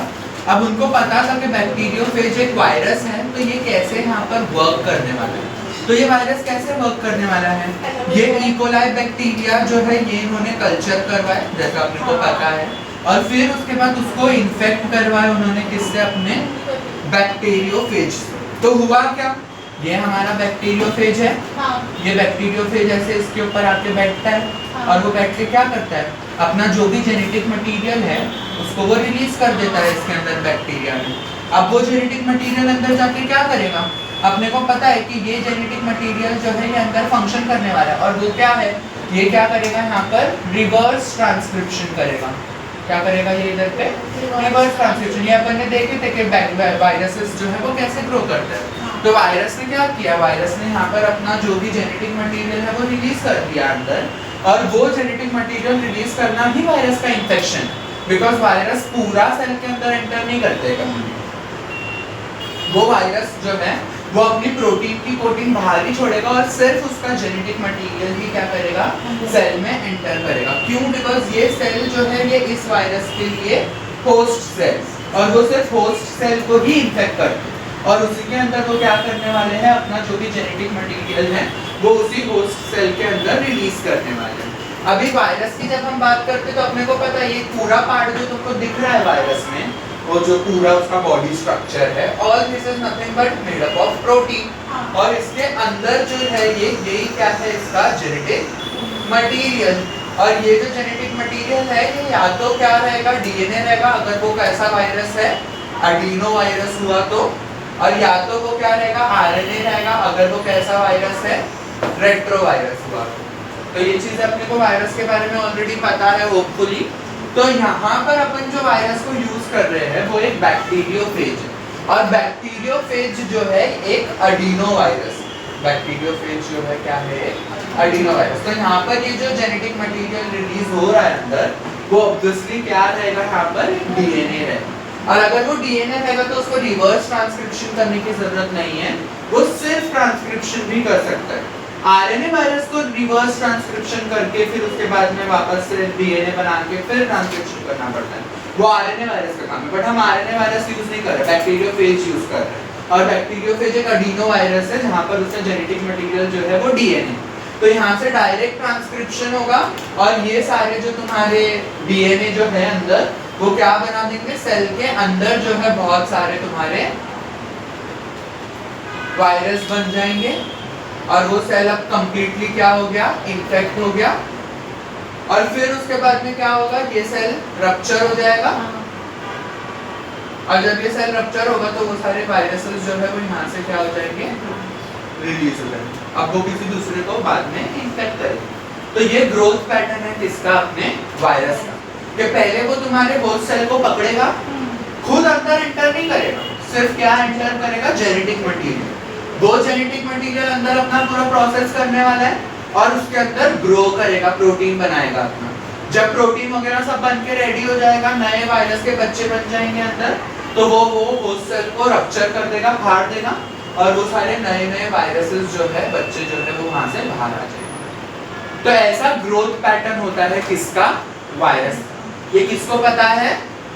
अब उनको पता था कि बैक्टीरियोफेज एक वायरस है, तो ये कैसे यहाँ पर वर्क करने वाला है। तो ये वायरस कैसे वर्क करने वाला है? ये इकोलाई बैक्टीरिया जो है ये इन्होंने कल्चर करवाए जैसा अपने को पता है, और फिर उसके बाद उसको इन्फेक्ट करवाए उन्होंने किससे? अपने बैक्टीरियोफेज से। तो हुआ क्या? ये हमारा बैक्टीरियोफेज है, ये बैक्टीरियोफेज ऐसे इसके ऊपर आके बैठता है और वो बैठ के क्या करता है? अपना जो भी जेनेटिक मटेरियल है उसको वो रिलीज कर देता है इसके अंदर बैक्टीरिया में। अब वो जेनेटिक मटेरियल अंदर जाके क्या करेगा? अपने को पता है कि ये जेनेटिक मटेरियल जो है ये अंदर फंक्शन करने वाला है, और वो क्या है? ये क्या करेगा? यहाँ पर रिवर्स ट्रांसक्रिप्शन करेगा। क्या करेगा ये इधर पे? Reverse transcription. ये अपन ने देखे थे कि वायरसेस जो है वो कैसे ग्रो करता है। तो वायरस ने क्या किया? वायरस ने यहाँ पर अपना जो भी जेनेटिक मटेरियल है वो रिलीज कर दिया अंदर, और वो जेनेटिक मटेरियल रिलीज करना ही वायरस का इन्फेक्शन, बिकॉज वायरस पूरा सेल के अंदर एंटर नहीं करते कभी। वो वायरस जो है वो अपनी प्रोटीन की कोटिंग बाहर ही छोड़ेगा और सिर्फ उसका जेनेटिक मटेरियल ही क्या करेगा? सेल में एंटर करेगा। क्यों? बिकॉज ये सेल जो है ये इस वायरस के लिए होस्ट सेल, और वो सिर्फ होस्ट सेल को ही इन्फेक्ट करते हैं, और उसी के अंदर वो क्या करने वाले हैं? अपना जो भी जेनेटिक मटेरियल है वो उसी होस्ट सेल के अंदर रिलीज करने वाले हैं। अभी वायरस की जब हम बात करते हैं तो अपने को पता है ये पूरा पार्ट जो तुमको दिख रहा है वायरस में, वो जो पूरा उसका बॉडी स्ट्रक्चर है, all this is nothing but made up of protein, और इसके अंदर जो है ये यही क्या है? इसका जेनेटिक मटेरियल। और ये जो जेनेटिक मटेरियल है ये या तो क्या रहेगा? डीएनए रहेगा अगर वो कैसा वायरस है, एडिनो वायरस हुआ तो, और या तो वो क्या रहेगा? आरएनए रहेगा अगर वो कैसा वायरस है, रेट्रो वायरस हुआ तो। ये चीज अपने को वायरस के बारे में ऑलरेडी पता है होपफुली। तो यहाँ पर अपन जो वायरस को यूज कर रहे हैं वो एक बैक्टीरियोफेज है, और बैक्टीरियोफेज जो है एक एडिनो वायरस। बैक्टीरियोफेज जो है क्या है? Adeno virus. तो यहाँ पर ये जो जेनेटिक मटेरियल रिलीज हो रहा है अंदर वो ऑब्वियसली क्या रहेगा? यहाँ पर डीएनए है, और अगर वो डीएनए रहेगा तो उसको रिवर्स ट्रांसक्रिप्शन करने की जरूरत नहीं है, वो सिर्फ ट्रांसक्रिप्शन भी कर सकता है। आरएनए वायरस को रिवर्स ट्रांसक्रिप्शन करके फिर उसके बाद में वापस से डीएनए बना के फिर ट्रांसक्रिप्शन करना पड़ता है, वो आरएनए वायरस का काम है। बट हम आरएनए वायरस यूज नहीं कर रहे, बैक्टीरियोफेज यूज कर रहे हैं, और बैक्टीरियोफेज एक एडिनो वायरस है जहाँ पर उसका जेनेटिक मटेरियल जो है वो डीएनए। तो यहाँ से डायरेक्ट ट्रांसक्रिप्शन होगा, और ये सारे जो तुम्हारे डीएनए जो है अंदर वो क्या बना देंगे? सेल के अंदर जो है बहुत सारे तुम्हारे वायरस बन जाएंगे, और वो सेल अब कंप्लीटली क्या हो गया? इन्फेक्ट हो गया, और फिर उसके बाद में क्या होगा? ये सेल रप्चर हो जाएगा, और जब ये सेल रप्चर होगा तो वो सारे वायरसेस जो है वो यहाँ से क्या हो जाएंगे? रिलीज हो जाएंगे। अब वो किसी दूसरे को बाद में इन्फेक्ट करेंगे। तो ये ग्रोथ पैटर्न है किसका? अपने वायरस का, कि पहले वो तुम्हारे होस्ट सेल को पकड़ेगा, खुद अंदर एंटर नहीं करेगा, सिर्फ क्या एंटर करेगा? Genetic material. वो जेनेटिक मटेरियल अंदर अपना पूरा प्रोसेस करने वाला है, और उसके अंदर ग्रो करेगा, प्रोटीन बनाएगा अपना। जब प्रोटीन वगैरह सब बन के रेडी हो जाएगा, नए वायरस के बच्चे बन जाएंगे अंदर, तो वो होस्ट सेल को रप्चर कर देगा, फाड़ देगा, और वो सारे नए नए वायरसेस जो है बच्चे जो है वो वहां से बाहर आ जाएंगे। तो ऐसा ग्रोथ पैटर्न होता है किसका? वायरस। ये किसको पता है?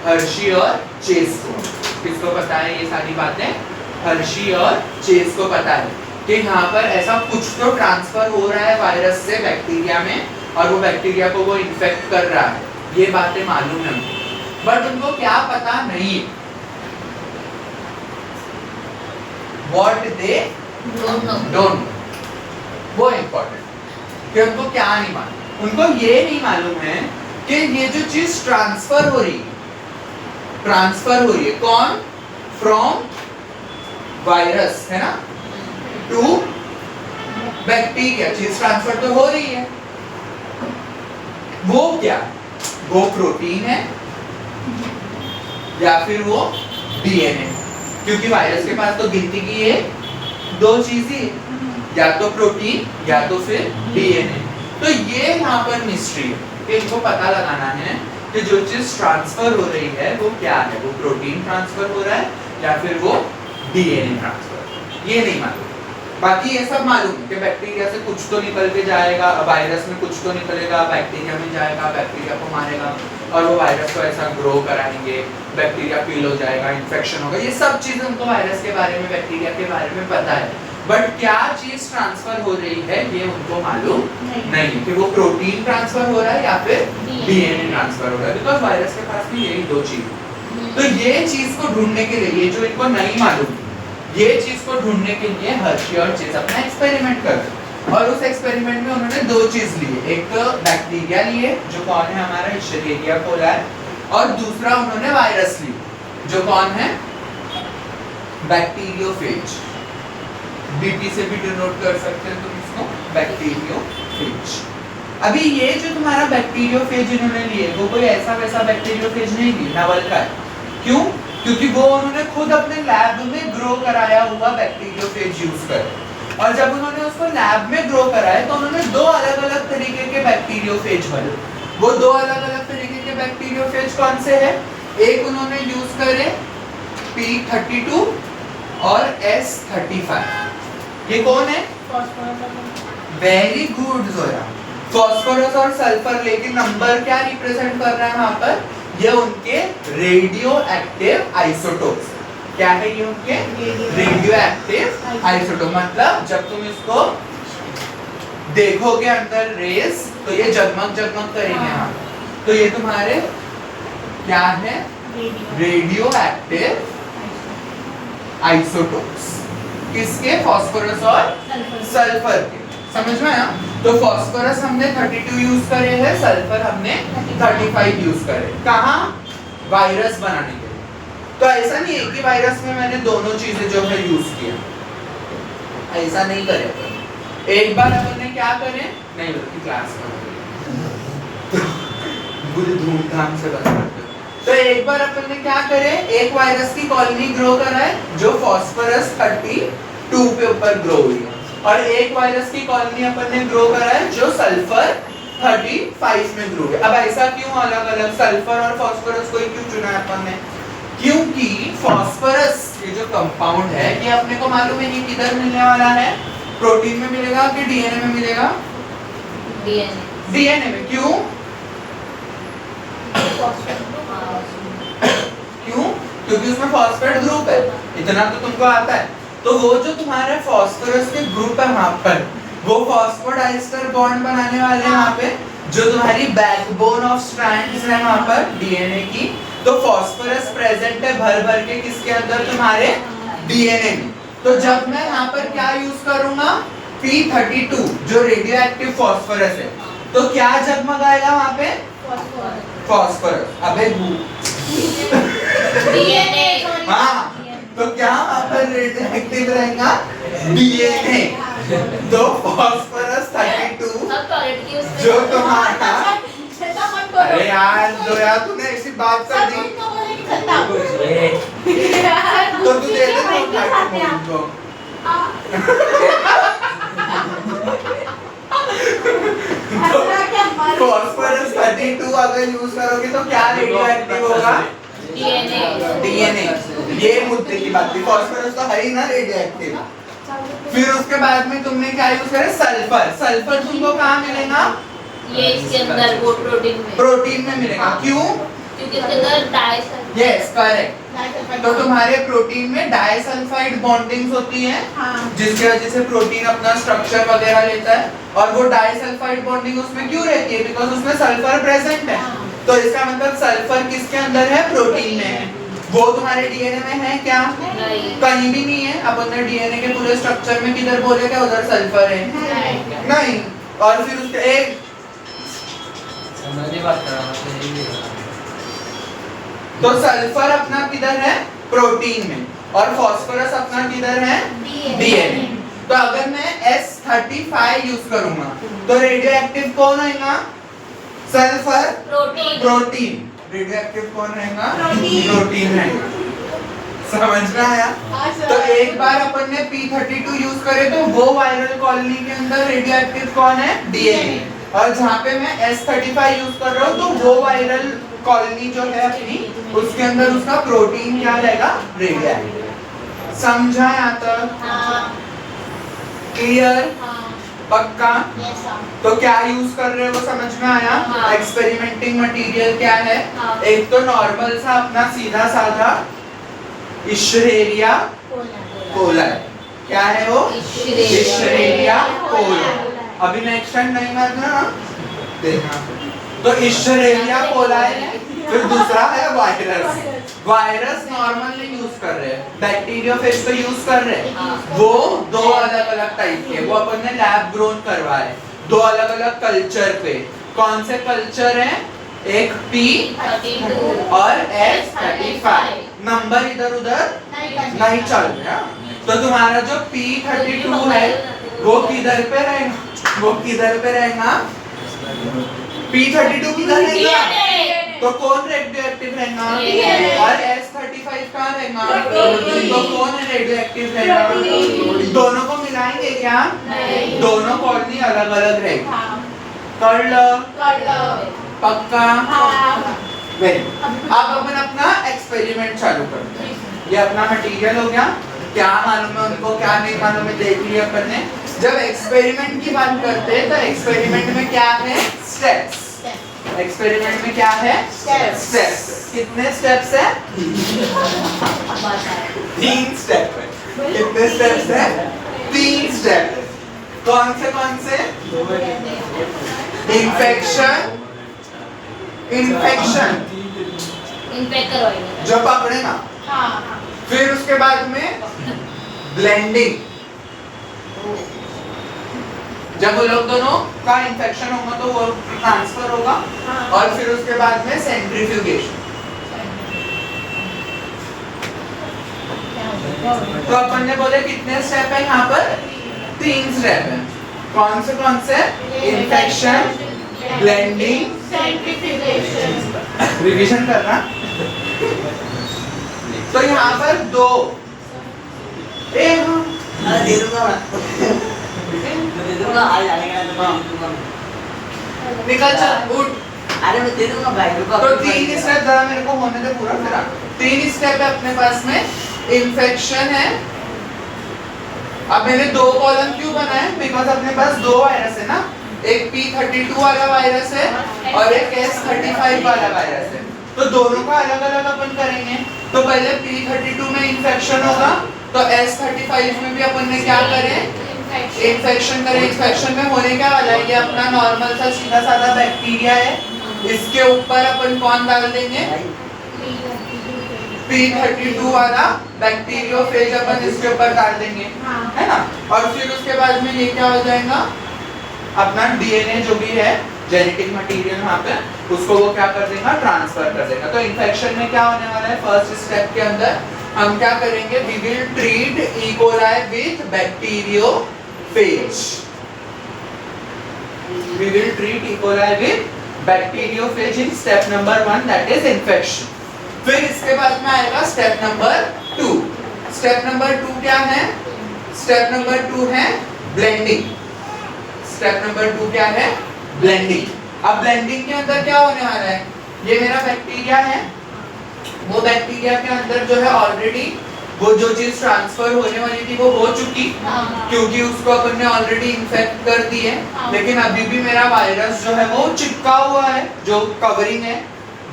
हर्शी और चेस को। किसको पता है ये सारी बातें? हर्शी और चेस को पता है कि यहाँ पर ऐसा कुछ तो ट्रांसफर हो रहा है वायरस से बैक्टीरिया में, और वो बैक्टीरिया को वो इन्फेक्ट कर रहा है। ये बातें मालूम है उनको, बट उनको क्या पता नहीं है? What they don't know, वो इम्पोर्टेंट, कि उनको क्या नहीं मालूम। उनको ये नहीं मालूम है कि ये जो चीज ट्रांसफर हो रही है कौन? फ्रॉम वायरस, है ना, टू बैक्टीरिया, चीज ट्रांसफर तो हो रही है। वो क्या? वो प्रोटीन है या फिर वो डीएनए, क्योंकि वायरस के पास तो गिनती की है दो चीजें, या तो प्रोटीन या तो फिर डीएनए। तो ये यहाँ पर मिस्ट्री है कि इनको पता लगाना है कि जो चीज ट्रांसफर हो रही है वो क्या है, वो प्रोटीन ट्रांसफर हो रहा है या फिर वो डीएनए ट्रांसफर। ये नहीं मालूम, बाकी ये सब मालूम है कि बैक्टीरिया से कुछ तो निकल के जाएगा, वायरस में कुछ तो निकलेगा, बैक्टीरिया में जाएगा, बैक्टीरिया को मारेगा, और वो वायरस को ऐसा ग्रो कराएंगे, बैक्टीरिया किल हो जाएगा, इन्फेक्शन होगा। ये सब चीजें उनको वायरस के बारे में, बैक्टीरिया के बारे में पता है, बट क्या चीज ट्रांसफर हो रही है ये उनको मालूम नहीं है कि वो प्रोटीन ट्रांसफर हो रहा है या फिर डीएनए ट्रांसफर हो रहा है, बिकॉज वायरस के पास भी यही दो चीज है। तो ये चीज को ढूंढने के लिए, ये जो इनको नहीं मालूम, ये चीज को ढूंढने के लिए हर्शी और चेस अपना एक्सपेरिमेंट कर रहे हैं। और उस एक्सपेरिमेंट में उन्होंने दो चीज लिए, एक तो बैक्टीरिया लिए जो कौन है हमारा इशेरिया कोलाई, और दूसरा उन्होंने वायरस लिए जो कौन है बैक्टीरियोफेज। बीटी से भी डिनोट कर सकते हैं तुम इसको, बैक्टीरियोफेज। अभी ये जो तुम्हारा बैक्टीरियोफेज इन्होंने लिए वो कोई ऐसा वैसा बैक्टीरियोफेज नहीं लिए, नवल का है। क्यों? क्योंकि वो उन्होंने खुद अपने लैब में ग्रो कराया हुआ बैक्टीरियोफेज यूज कर, और जब उन्होंने उसको लैब में ग्रो कराया तो उन्होंने दो अलग अलग तरीके के बैक्टीरियोफेज बने। वो दो अलग अलग तरीके के बैक्टीरियोफेज कौन से है? एक उन्होंने यूज करे P32 और S35। ये कौन है? वेरी गुड जोया, फॉस्फोरस और सल्फर। लेकिन नंबर क्या रिप्रेजेंट कर रहा है यहाँ पर? ये उनके रेडियो एक्टिव आइसोटोप्स। क्या है ये उनके रेडियो एक्टिव आइसोटोप। मतलब जब तुम इसको देखोगे अंदर रेस तो ये जगमग जगमग करेंगे यहाँ। तो ये तुम्हारे क्या है? Radio active isotopes. किसके? फास्फोरस और सल्फर के। समझ में आया? तो फास्फोरस हमने 32 यूज करे हैं, सल्फर हमने 35 यूज करे। कहाँ? वायरस बनाने के लिए। तो ऐसा नहीं है कि वायरस में मैंने दोनों चीजें जो है यूज किया, ऐसा नहीं करे अपन। एक बार अपन ने क्या करे, नहीं बल्कि क्लास में पूरी धूमधाम से बनाते। तो एक बार अपन ने क्या करे, एक वायरस की कॉलोनी ग्रो कराए जो फास्फोरस 32 पे ऊपर ग्रो हुई, और एक वायरस की कॉलोनी अपन ने ग्रो कराए जो सल्फर 35 में ग्रो हुई। अब ऐसा क्यों अलग अलग सल्फर और फास्फोरस को क्यों चुना है अपन ने? क्योंकि फास्फोरस ये जो कंपाउंड है ये अपने को मालूम है ये किधर मिलने वाला है? प्रोटीन में मिलेगा कि डीएनए में मिलेगा? डीएनए में। क्यों? क्यों? क्योंकि उसमें फॉस्फेट ग्रुप है, इतना तो तुमको आता है। तो वो जो तुम्हारे फास्फोरस के ग्रुप है वहां पर, वो फॉस्फोडाइस्टर बॉन्ड बनाने वाले हैं वहां पे, जो तुम्हारी बैकबोन ऑफ स्ट्रैंड्स है वहां पर डीएनए की। तो फास्फोरस प्रेजेंट है भर भर के किसके अंदर? तुम्हारे डीएनए में। तो जब मैं यहाँ पर क्या यूज करूंगा? P32 जो रेडियो एक्टिव फास्फोरस है, तो क्या जगमगाएगा वहां पे? फास्फोरस। अबे डीएनए। हाँ, तो क्या वहां पर रेडियो एक्टिव रहेगा? डीएनए। तो फास्फोरस 32 जो तुम्हारा, अरे यार जो यार तूने ऐसी बात कर दी तो तू दे दे तो फॉस्फोरस 32 अगर यूज करोगे तो क्या रेडियो एक्टिव होगा? डीएनए। ये मुद्दे की बात थी, फॉस्फोरस तो है ही ना रेडियो एक्टिव। फिर उसके बाद में तुमने क्या यूज करे? सल्फर। सल्फर तुमको कहाँ मिलेगा? ये इसके अंदर वो प्रोटीन में मिलेगा। क्यों? क्योंकि इसके अंदर डाइसल्फाइड। Yes correct. तो तुम्हारे प्रोटीन में डाइसल्फाइड बॉन्डिंग्स होती हैं, जिसकी वजह से प्रोटीन अपना स्ट्रक्चर वगैरह लेता है। और वो डाइसल्फाइड बॉन्डिंग उसमें क्यों रहती है? बिकॉज उसमें सल्फर प्रेजेंट है। तो इसका मतलब सल्फर किसके अंदर है? प्रोटीन में है। वो तुम्हारे डीएनए में है क्या? नहीं। कहीं भी नहीं है। अब अपने डीएनए के पूरे स्ट्रक्चर में किधर बोले क्या उधर सल्फर है? नहीं। और फिर उसके एक बात कर रहा हूं तो सल्फर अपना किधर है? प्रोटीन में। और फास्फोरस अपना किधर है? डीएनए। तो अगर मैं S35 यूज करूंगा तो रेडियो एक्टिव कौन रहेगा? सल्फर। प्रोटीन। रेडियो एक्टिव कौन रहेगा? प्रोटीन रहेगा। समझ में आया? तो एक बार अपन ने P32 यूज करे तो वो वायरल कॉलोनी के अंदर रेडियो एक्टिव कौन है? डीएनए। और जहाँ पे मैं S35 यूज कर रहा हूँ तो वो वायरल कॉलोनी जो है अपनी, उसके अंदर उसका प्रोटीन क्या रहेगा? Radio active. समझा यहाँ तक? क्लियर? पक्का? तो क्या यूज कर रहे हो वो समझ में आया? एक्सपेरिमेंटिंग मटेरियल क्या है? एक तो नॉर्मल सा अपना सीधा साधा इशेरिया कोलाई, क्या है वो? Escherichia Escherichia coli। अभी नेक्स्ट टाइम नहीं मारना ना, देखना। तो Escherichia coli है, फिर दूसरा है वायरस। वायरस नॉर्मल नहीं यूज कर रहे हैं, बैक्टीरियोफेज पे यूज कर रहे हैं। वो दो अलग अलग टाइप के, वो अपन ने लैब ग्रोन करवाए, दो अलग अलग कल्चर पे। कौन से कल्चर हैं? एक P32 और S35। नंबर इधर उधर नहीं चल रहा। तो तुम्हारा जो P32 है वो किधर पे रहेगा? वो किधर पे रहेगा? P32 किधर रहेगा? तो कौन रेडियो एक्टिव रहेगा? और S35 कहाँ रहेगा? तो कौन रेडियो एक्टिव रहेगा? दोनों को मिलाएंगे क्या? दोनों कॉलोनी अलग अलग रहेगी। कर लो पक्का? Very good. अब अपन अपना एक्सपेरिमेंट चालू करते हैं। ये अपना मटेरियल हो गया, क्या मालूम है उनको क्या नहीं मालूम है देख लिया अपन ने। जब एक्सपेरिमेंट की बात करते हैं तो एक्सपेरिमेंट में क्या है? स्टेप्स। एक्सपेरिमेंट में क्या है? स्टेप्स। कितने स्टेप्स है? 3 स्टेप है। कितने स्टेप्स है? 3 स्टेप। कौन से? इन्फेक्शन इन्फेक्ट करवाएंगे। जो पकड़ेगा, फिर उसके बाद में ब्लेंडिंग। जब वो लोग दोनों का इन्फेक्शन होगा तो वो ट्रांसफर होगा, और फिर उसके बाद में सेंट्रीफ्यूगेशन। तो अपन ने बोले कितने स्टेप है यहाँ पर? 3 स्टेप है। कौन से? Infection, blending, centrifugation. रिवीजन करना। तो यहाँ पर 2 दे दूंगा आज आने का निकल चल उठ। अरे मैं दे दूंगा भाई, रुको। तो 3 स्टेप जरा मेरे को होने दे पूरा, फिर 3 स्टेप है अपने पास में। इन्फेक्शन है। अब मैंने 2 कॉलम क्यों बनाए? बिकॉज अपने पास 2 वायरस है ना, एक P32 वाला वायरस है और एक S35 वाला वायरस है। तो दोनों का अलग अलग अपन करेंगे। तो पहले P32 में इन्फेक्शन होगा, तो S35 में भी अपन ने क्या करें? इन्फेक्शन करें। इन्फेक्शन में होने क्या वाला है? ये अपना नॉर्मल सा सीधा साधा बैक्टीरिया है, इसके ऊपर अपन कौन डाल देंगे? P32 वाला बैक्टीरियोफेज अपन इसके ऊपर डाल देंगे, है ना। और फिर उसके बाद में ये क्या हो जाएगा? अपना DNA जो भी है, जेनेटिक मटेरियल वहाँ पे, उसको वो क्या कर देगा? ट्रांसफर कर देगा। तो इन्फेक्शन में क्या होने वाला है? फर्स्ट स्टेप के अंदर हम क्या करेंगे? We will treat E coli with bacteriophage. We will treat E coli with bacteriophage in step number 1, that is infection. फिर इसके बाद में आएगा स्टेप नंबर 2। स्टेप नंबर 2 क्या है? स्टेप नंबर 2 है ब्लेंडिंग। स्टेप नंबर 2 क्या है? ब्लेंडिंग। अब ब्लेंडिंग के अंदर क्या होने वाला है? ये मेरा बैक्टीरिया है, वो बैक्टीरिया के अंदर जो है ऑलरेडी वो जो चीज ट्रांसफर होने वाली थी वो हो चुकी, क्योंकि उसको अपन ने ऑलरेडी इन्फेक्ट कर दी है। लेकिन अभी भी मेरा वायरस जो है वो चिपका हुआ है, जो कवरिंग है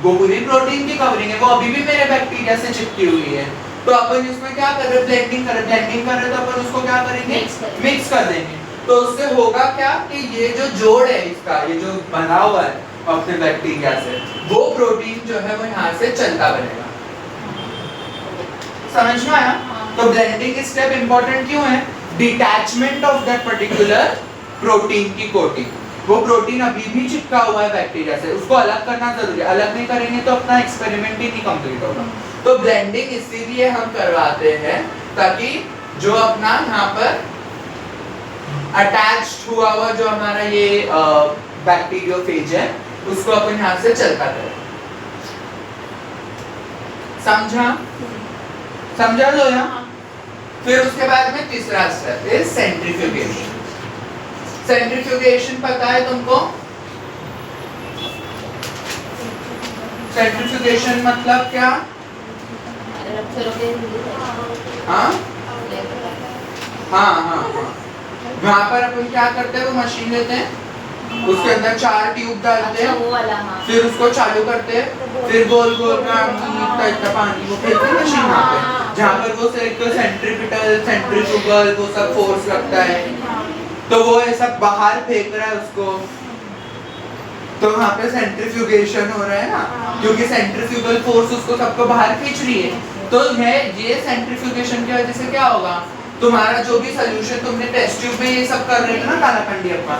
वो पूरी प्रोटीन की कवरिंग है, वो अभी भी मेरे बैक्टीरिया से चिपकी हुई है। तो अपन इसमें क्या कर रहे हैं? ब्लेंडिंग कर रहे तो अपन उसको क्या करेंगे? मिक्स कर देंगे। तो उससे होगा क्या कि ये जो जोड़ है इसका, ये जो बना हुआ है अपने बैक्टीरिया से, वो प्रोटीन जो है वो यहाँ से चलता बनेगा। समझ में आया? तो ब्लेंडिंग स्टेप इंपॉर्टेंट क्यों है? Detachment of that particular protein की कोटिंग। वो प्रोटीन अभी भी चिपका हुआ है बैक्टीरिया से, उसको अलग करना जरूरी है। अलग नहीं करेंगे तो अपना एक्सपेरिमेंट ही नहीं कंप्लीट होगा। तो ब्लेंडिंग इसीलिए हम करवाते हैं ताकि जो अपना यहाँ पर अटैच्ड हुआ हुआ जो हमारा ये बैक्टीरियोफेज है उसको अपन यहाँ से चलता करें। समझा लो यहाँ। फिर उसके बाद में तीसरा स्टेप इज सेंट्रीफ्यूगेशन। सेंट्रीफ्यूगेशन पता है तुमको? सेंट्रीफ्यूगेशन मतलब क्या? हाँ हाँ हाँ हाँ। वहाँ पर अपन क्या करते हैं? वो मशीन लेते हैं, उसके अंदर 4 ट्यूब डालते हैं, फिर उसको चालू करते हैं, फिर गोल गोल का इतना पानी वो फेंकते हैं मशीन वहाँ पे, जहाँ पर वो एक तो सेंट्रीपिटल सेंट्रीफ्यूगल वो सब फोर्स लगता है, तो वो ऐसा बाहर फेंक रहा है उसको, तो वहाँ पे सेंट्रीफ्यूगेशन हो रहा है ना, क्योंकि सेंट्रीफ्यूगल फोर्स उसको सबको बाहर खींच रही है। तो ये सेंट्रीफ्यूगेशन की वजह से क्या होगा, तुम्हारा जो भी सोल्यूशन तुमने टेस्ट ट्यूब में ये सब कर रहे थे ना कालाकंडी अपना,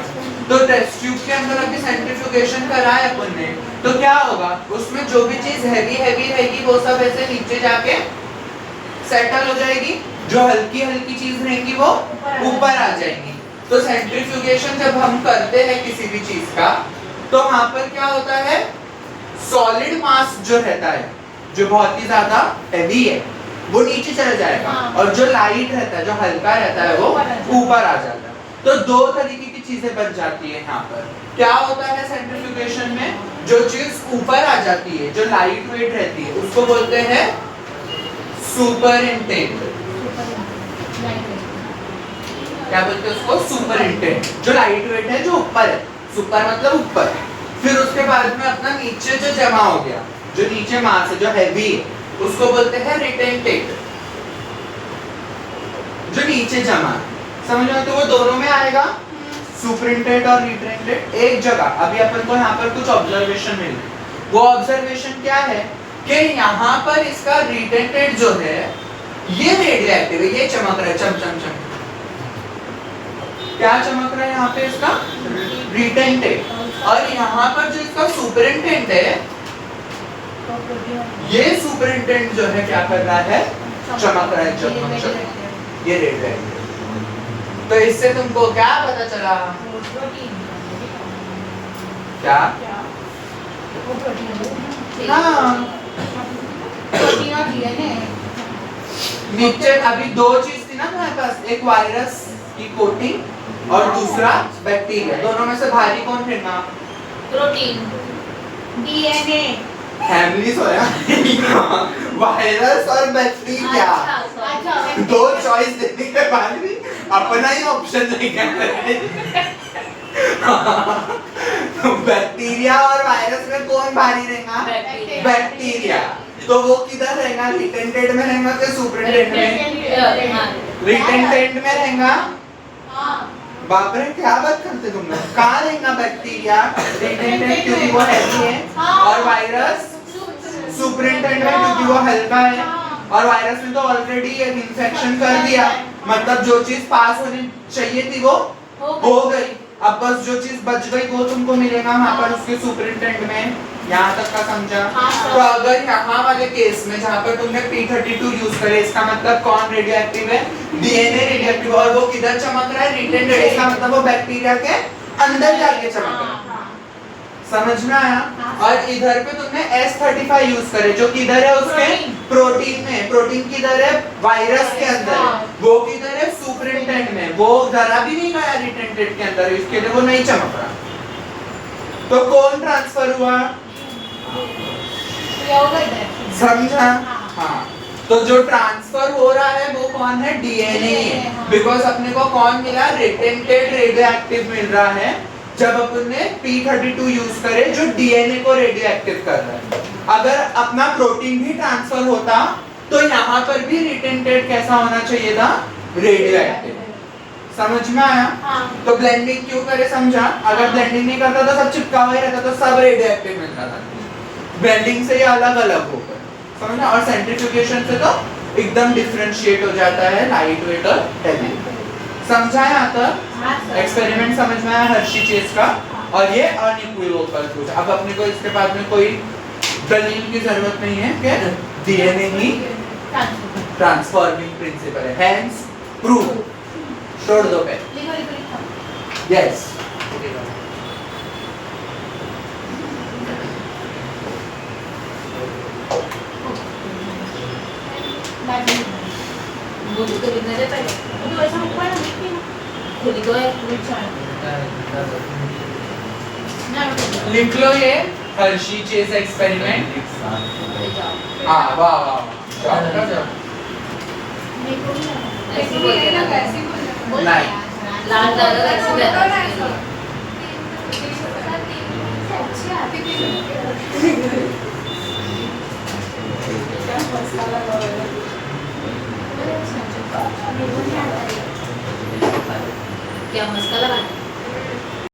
तो टेस्ट ट्यूब के अंदर अभी सेंट्रीफ्यूगेशन कराया अपन ने, तो क्या होगा उसमें जो भी चीज हैवी हैवी रहेगी वो सब ऐसे नीचे जाके सेटल हो जाएगी, जो हल्की हल्की चीज रहेंगी वो ऊपर आ जाएंगी। तो सेंट्रीफ्यूगेशन जब हम करते हैं किसी भी चीज का, तो वहां पर क्या होता है, सॉलिड मास जो रहता है, जो बहुत ही ज्यादा हैवी है, वो नीचे चला जाएगा, और जो लाइट रहता है, जो हल्का रहता है, वो ऊपर आ जाता है। तो दो तरीके की चीजें बन जाती है यहाँ पर। क्या होता है सेंट्रीफ्यूगेशन में, जो चीज ऊपर आ जाती है, जो लाइट वेट रहती है, उसको बोलते हैं सुपरिंटेंडेंट। क्या बोलते हैं उसको, सुपरिंटेंडेंट, जो लाइट वेट है, जो ऊपर है, सुपर मतलब ऊपर है। फिर उसके बाद में अपना नीचे जो जमा हो गया, जो नीचे मास है, जो हैवी है, उसको बोलते हैं रिटेंटेड, जो नीचे जमा है। समझ में, तो वो दोनों में आएगा, सुपरिंटेंडेंट और रिटेंटेड एक जगह। अभी अपन को यहाँ पर कुछ ऑब्जर्वेशन मिल रही, वो ऑब्जर्वेशन क्या है कि यहाँ पर इसका रिटेंटेड जो है ये रेडियो एक्टिव है, ये चमक रहा है, चम चम चम। क्या चमक रहा है यहाँ पे इसका, रिटेंटेड। और यहाँ पर जो इसका सुपरिंटेंडेंट है, ये सुपरिंटेंडेंट जो है क्या कर रहा है, चमक रहा है, चमक, ये रेडियो एक्टिव। तो इससे तुमको क्या पता चला, क्या हाँ नीचे अभी दो चीज थी ना हमारे पास, एक वायरस की कोटिंग और दूसरा बैक्टीरिया। दोनों में से भारी कौन रहेगा, प्रोटीन, डीएनए, फैमिली सोया वायरस और बैक्टीरिया। अच्छा दो चॉइस देने के बाद भी अपना ही ऑप्शन लेके बैक्टीरिया और वायरस में कौन भारी रहेगा, बैक्टीरिया। तो वो किधर रहेगा, रिटेंटेड में रहेगा कि सुपरिंटेंडेंट में, रिटेंटेड में रहेगा। बाप रे क्या बात करते तुम लोग, कहाँ रहेगा बैक्टीरिया, रिटेंटेड क्योंकि वो हैवी है, और वायरस सुपरिंटेंडेंट में क्योंकि वो हल्का है। और वायरस ने तो ऑलरेडी इन्फेक्शन कर दिया, मतलब जो चीज पास होनी चाहिए थी वो हो गई। अब बस जो चीज बच गई वो तुमको मिलेगा वहाँ पर उसके सुपरिंटेंडेंट में। यहाँ तक का समझा। तो अगर यहाँ वाले केस में जहाँ पर तुमने P32 यूज करे, इसका मतलब कौन रेडियो एक्टिव है, डीएनए रेडियो एक्टिव, और वो किधर चमक रहा है, रिटेंटेड, इसका मतलब वो बैक्टीरिया के अंदर जाके चमक रहा है। समझ में आया। और इधर पे तुमने S35 यूज करे, जो किधर है उसके प्रोटीन में, प्रोटीन किधर है, वायरस के अंदर है, वो किधर है, सुपरिंटेंडेंट में, वो जरा भी नहीं गया रिटेंटेड के अंदर, इसके लिए वो नहीं चमक रहा। तो कौन ट्रांसफर हुआ, समझा। हाँ, तो जो ट्रांसफर हो रहा है वो कौन है, डीएनए है, बिकॉज अपने को कौन मिला, रिटेंटेड रेडियो एक्टिव मिल रहा है, जब अपन ने P32 यूज करे जो डीएनए को रेडियो एक्टिव कर रहा है। अगर अपना प्रोटीन भी ट्रांसफर होता तो यहाँ पर भी रिटेंटेड कैसा होना चाहिए था, रेडियो एक्टिव। समझ में आया। तो ब्लेंडिंग क्यों करे, समझा। अगर ब्लेंडिंग नहीं करता तो सब चिपका हुआ ही रहता, तो सब रेडियो एक्टिव मिलता था। ब्लेंडिंग से ये अलग अलग होकर, समझा। और सेंट्रीफ्यूगेशन से तो एकदम डिफरेंशिएट हो जाता है, लाइट वेट और हेवी। समझा यहाँ तक एक्सपेरिमेंट समझ में आया हर्शी चेस का। और ये अनइक्विवोकल ट्रूथ। अब अपने को इसके बाद में कोई दलील की जरूरत नहीं है कि डीएनए ही ट्रांसफॉर्मिंग प्रिंसिपल है, हेंस प्रूव। छोड़ दो पे, यस। बोली तो लिखने दे पहले, तो ऐसा ऊपर ना लिखी ना, खुली तो है लिख लो ये हर्शी चेस एक्सपेरिमेंट। हाँ वाह वाह, ऐसी बोल नहीं लाल दादा ऐसी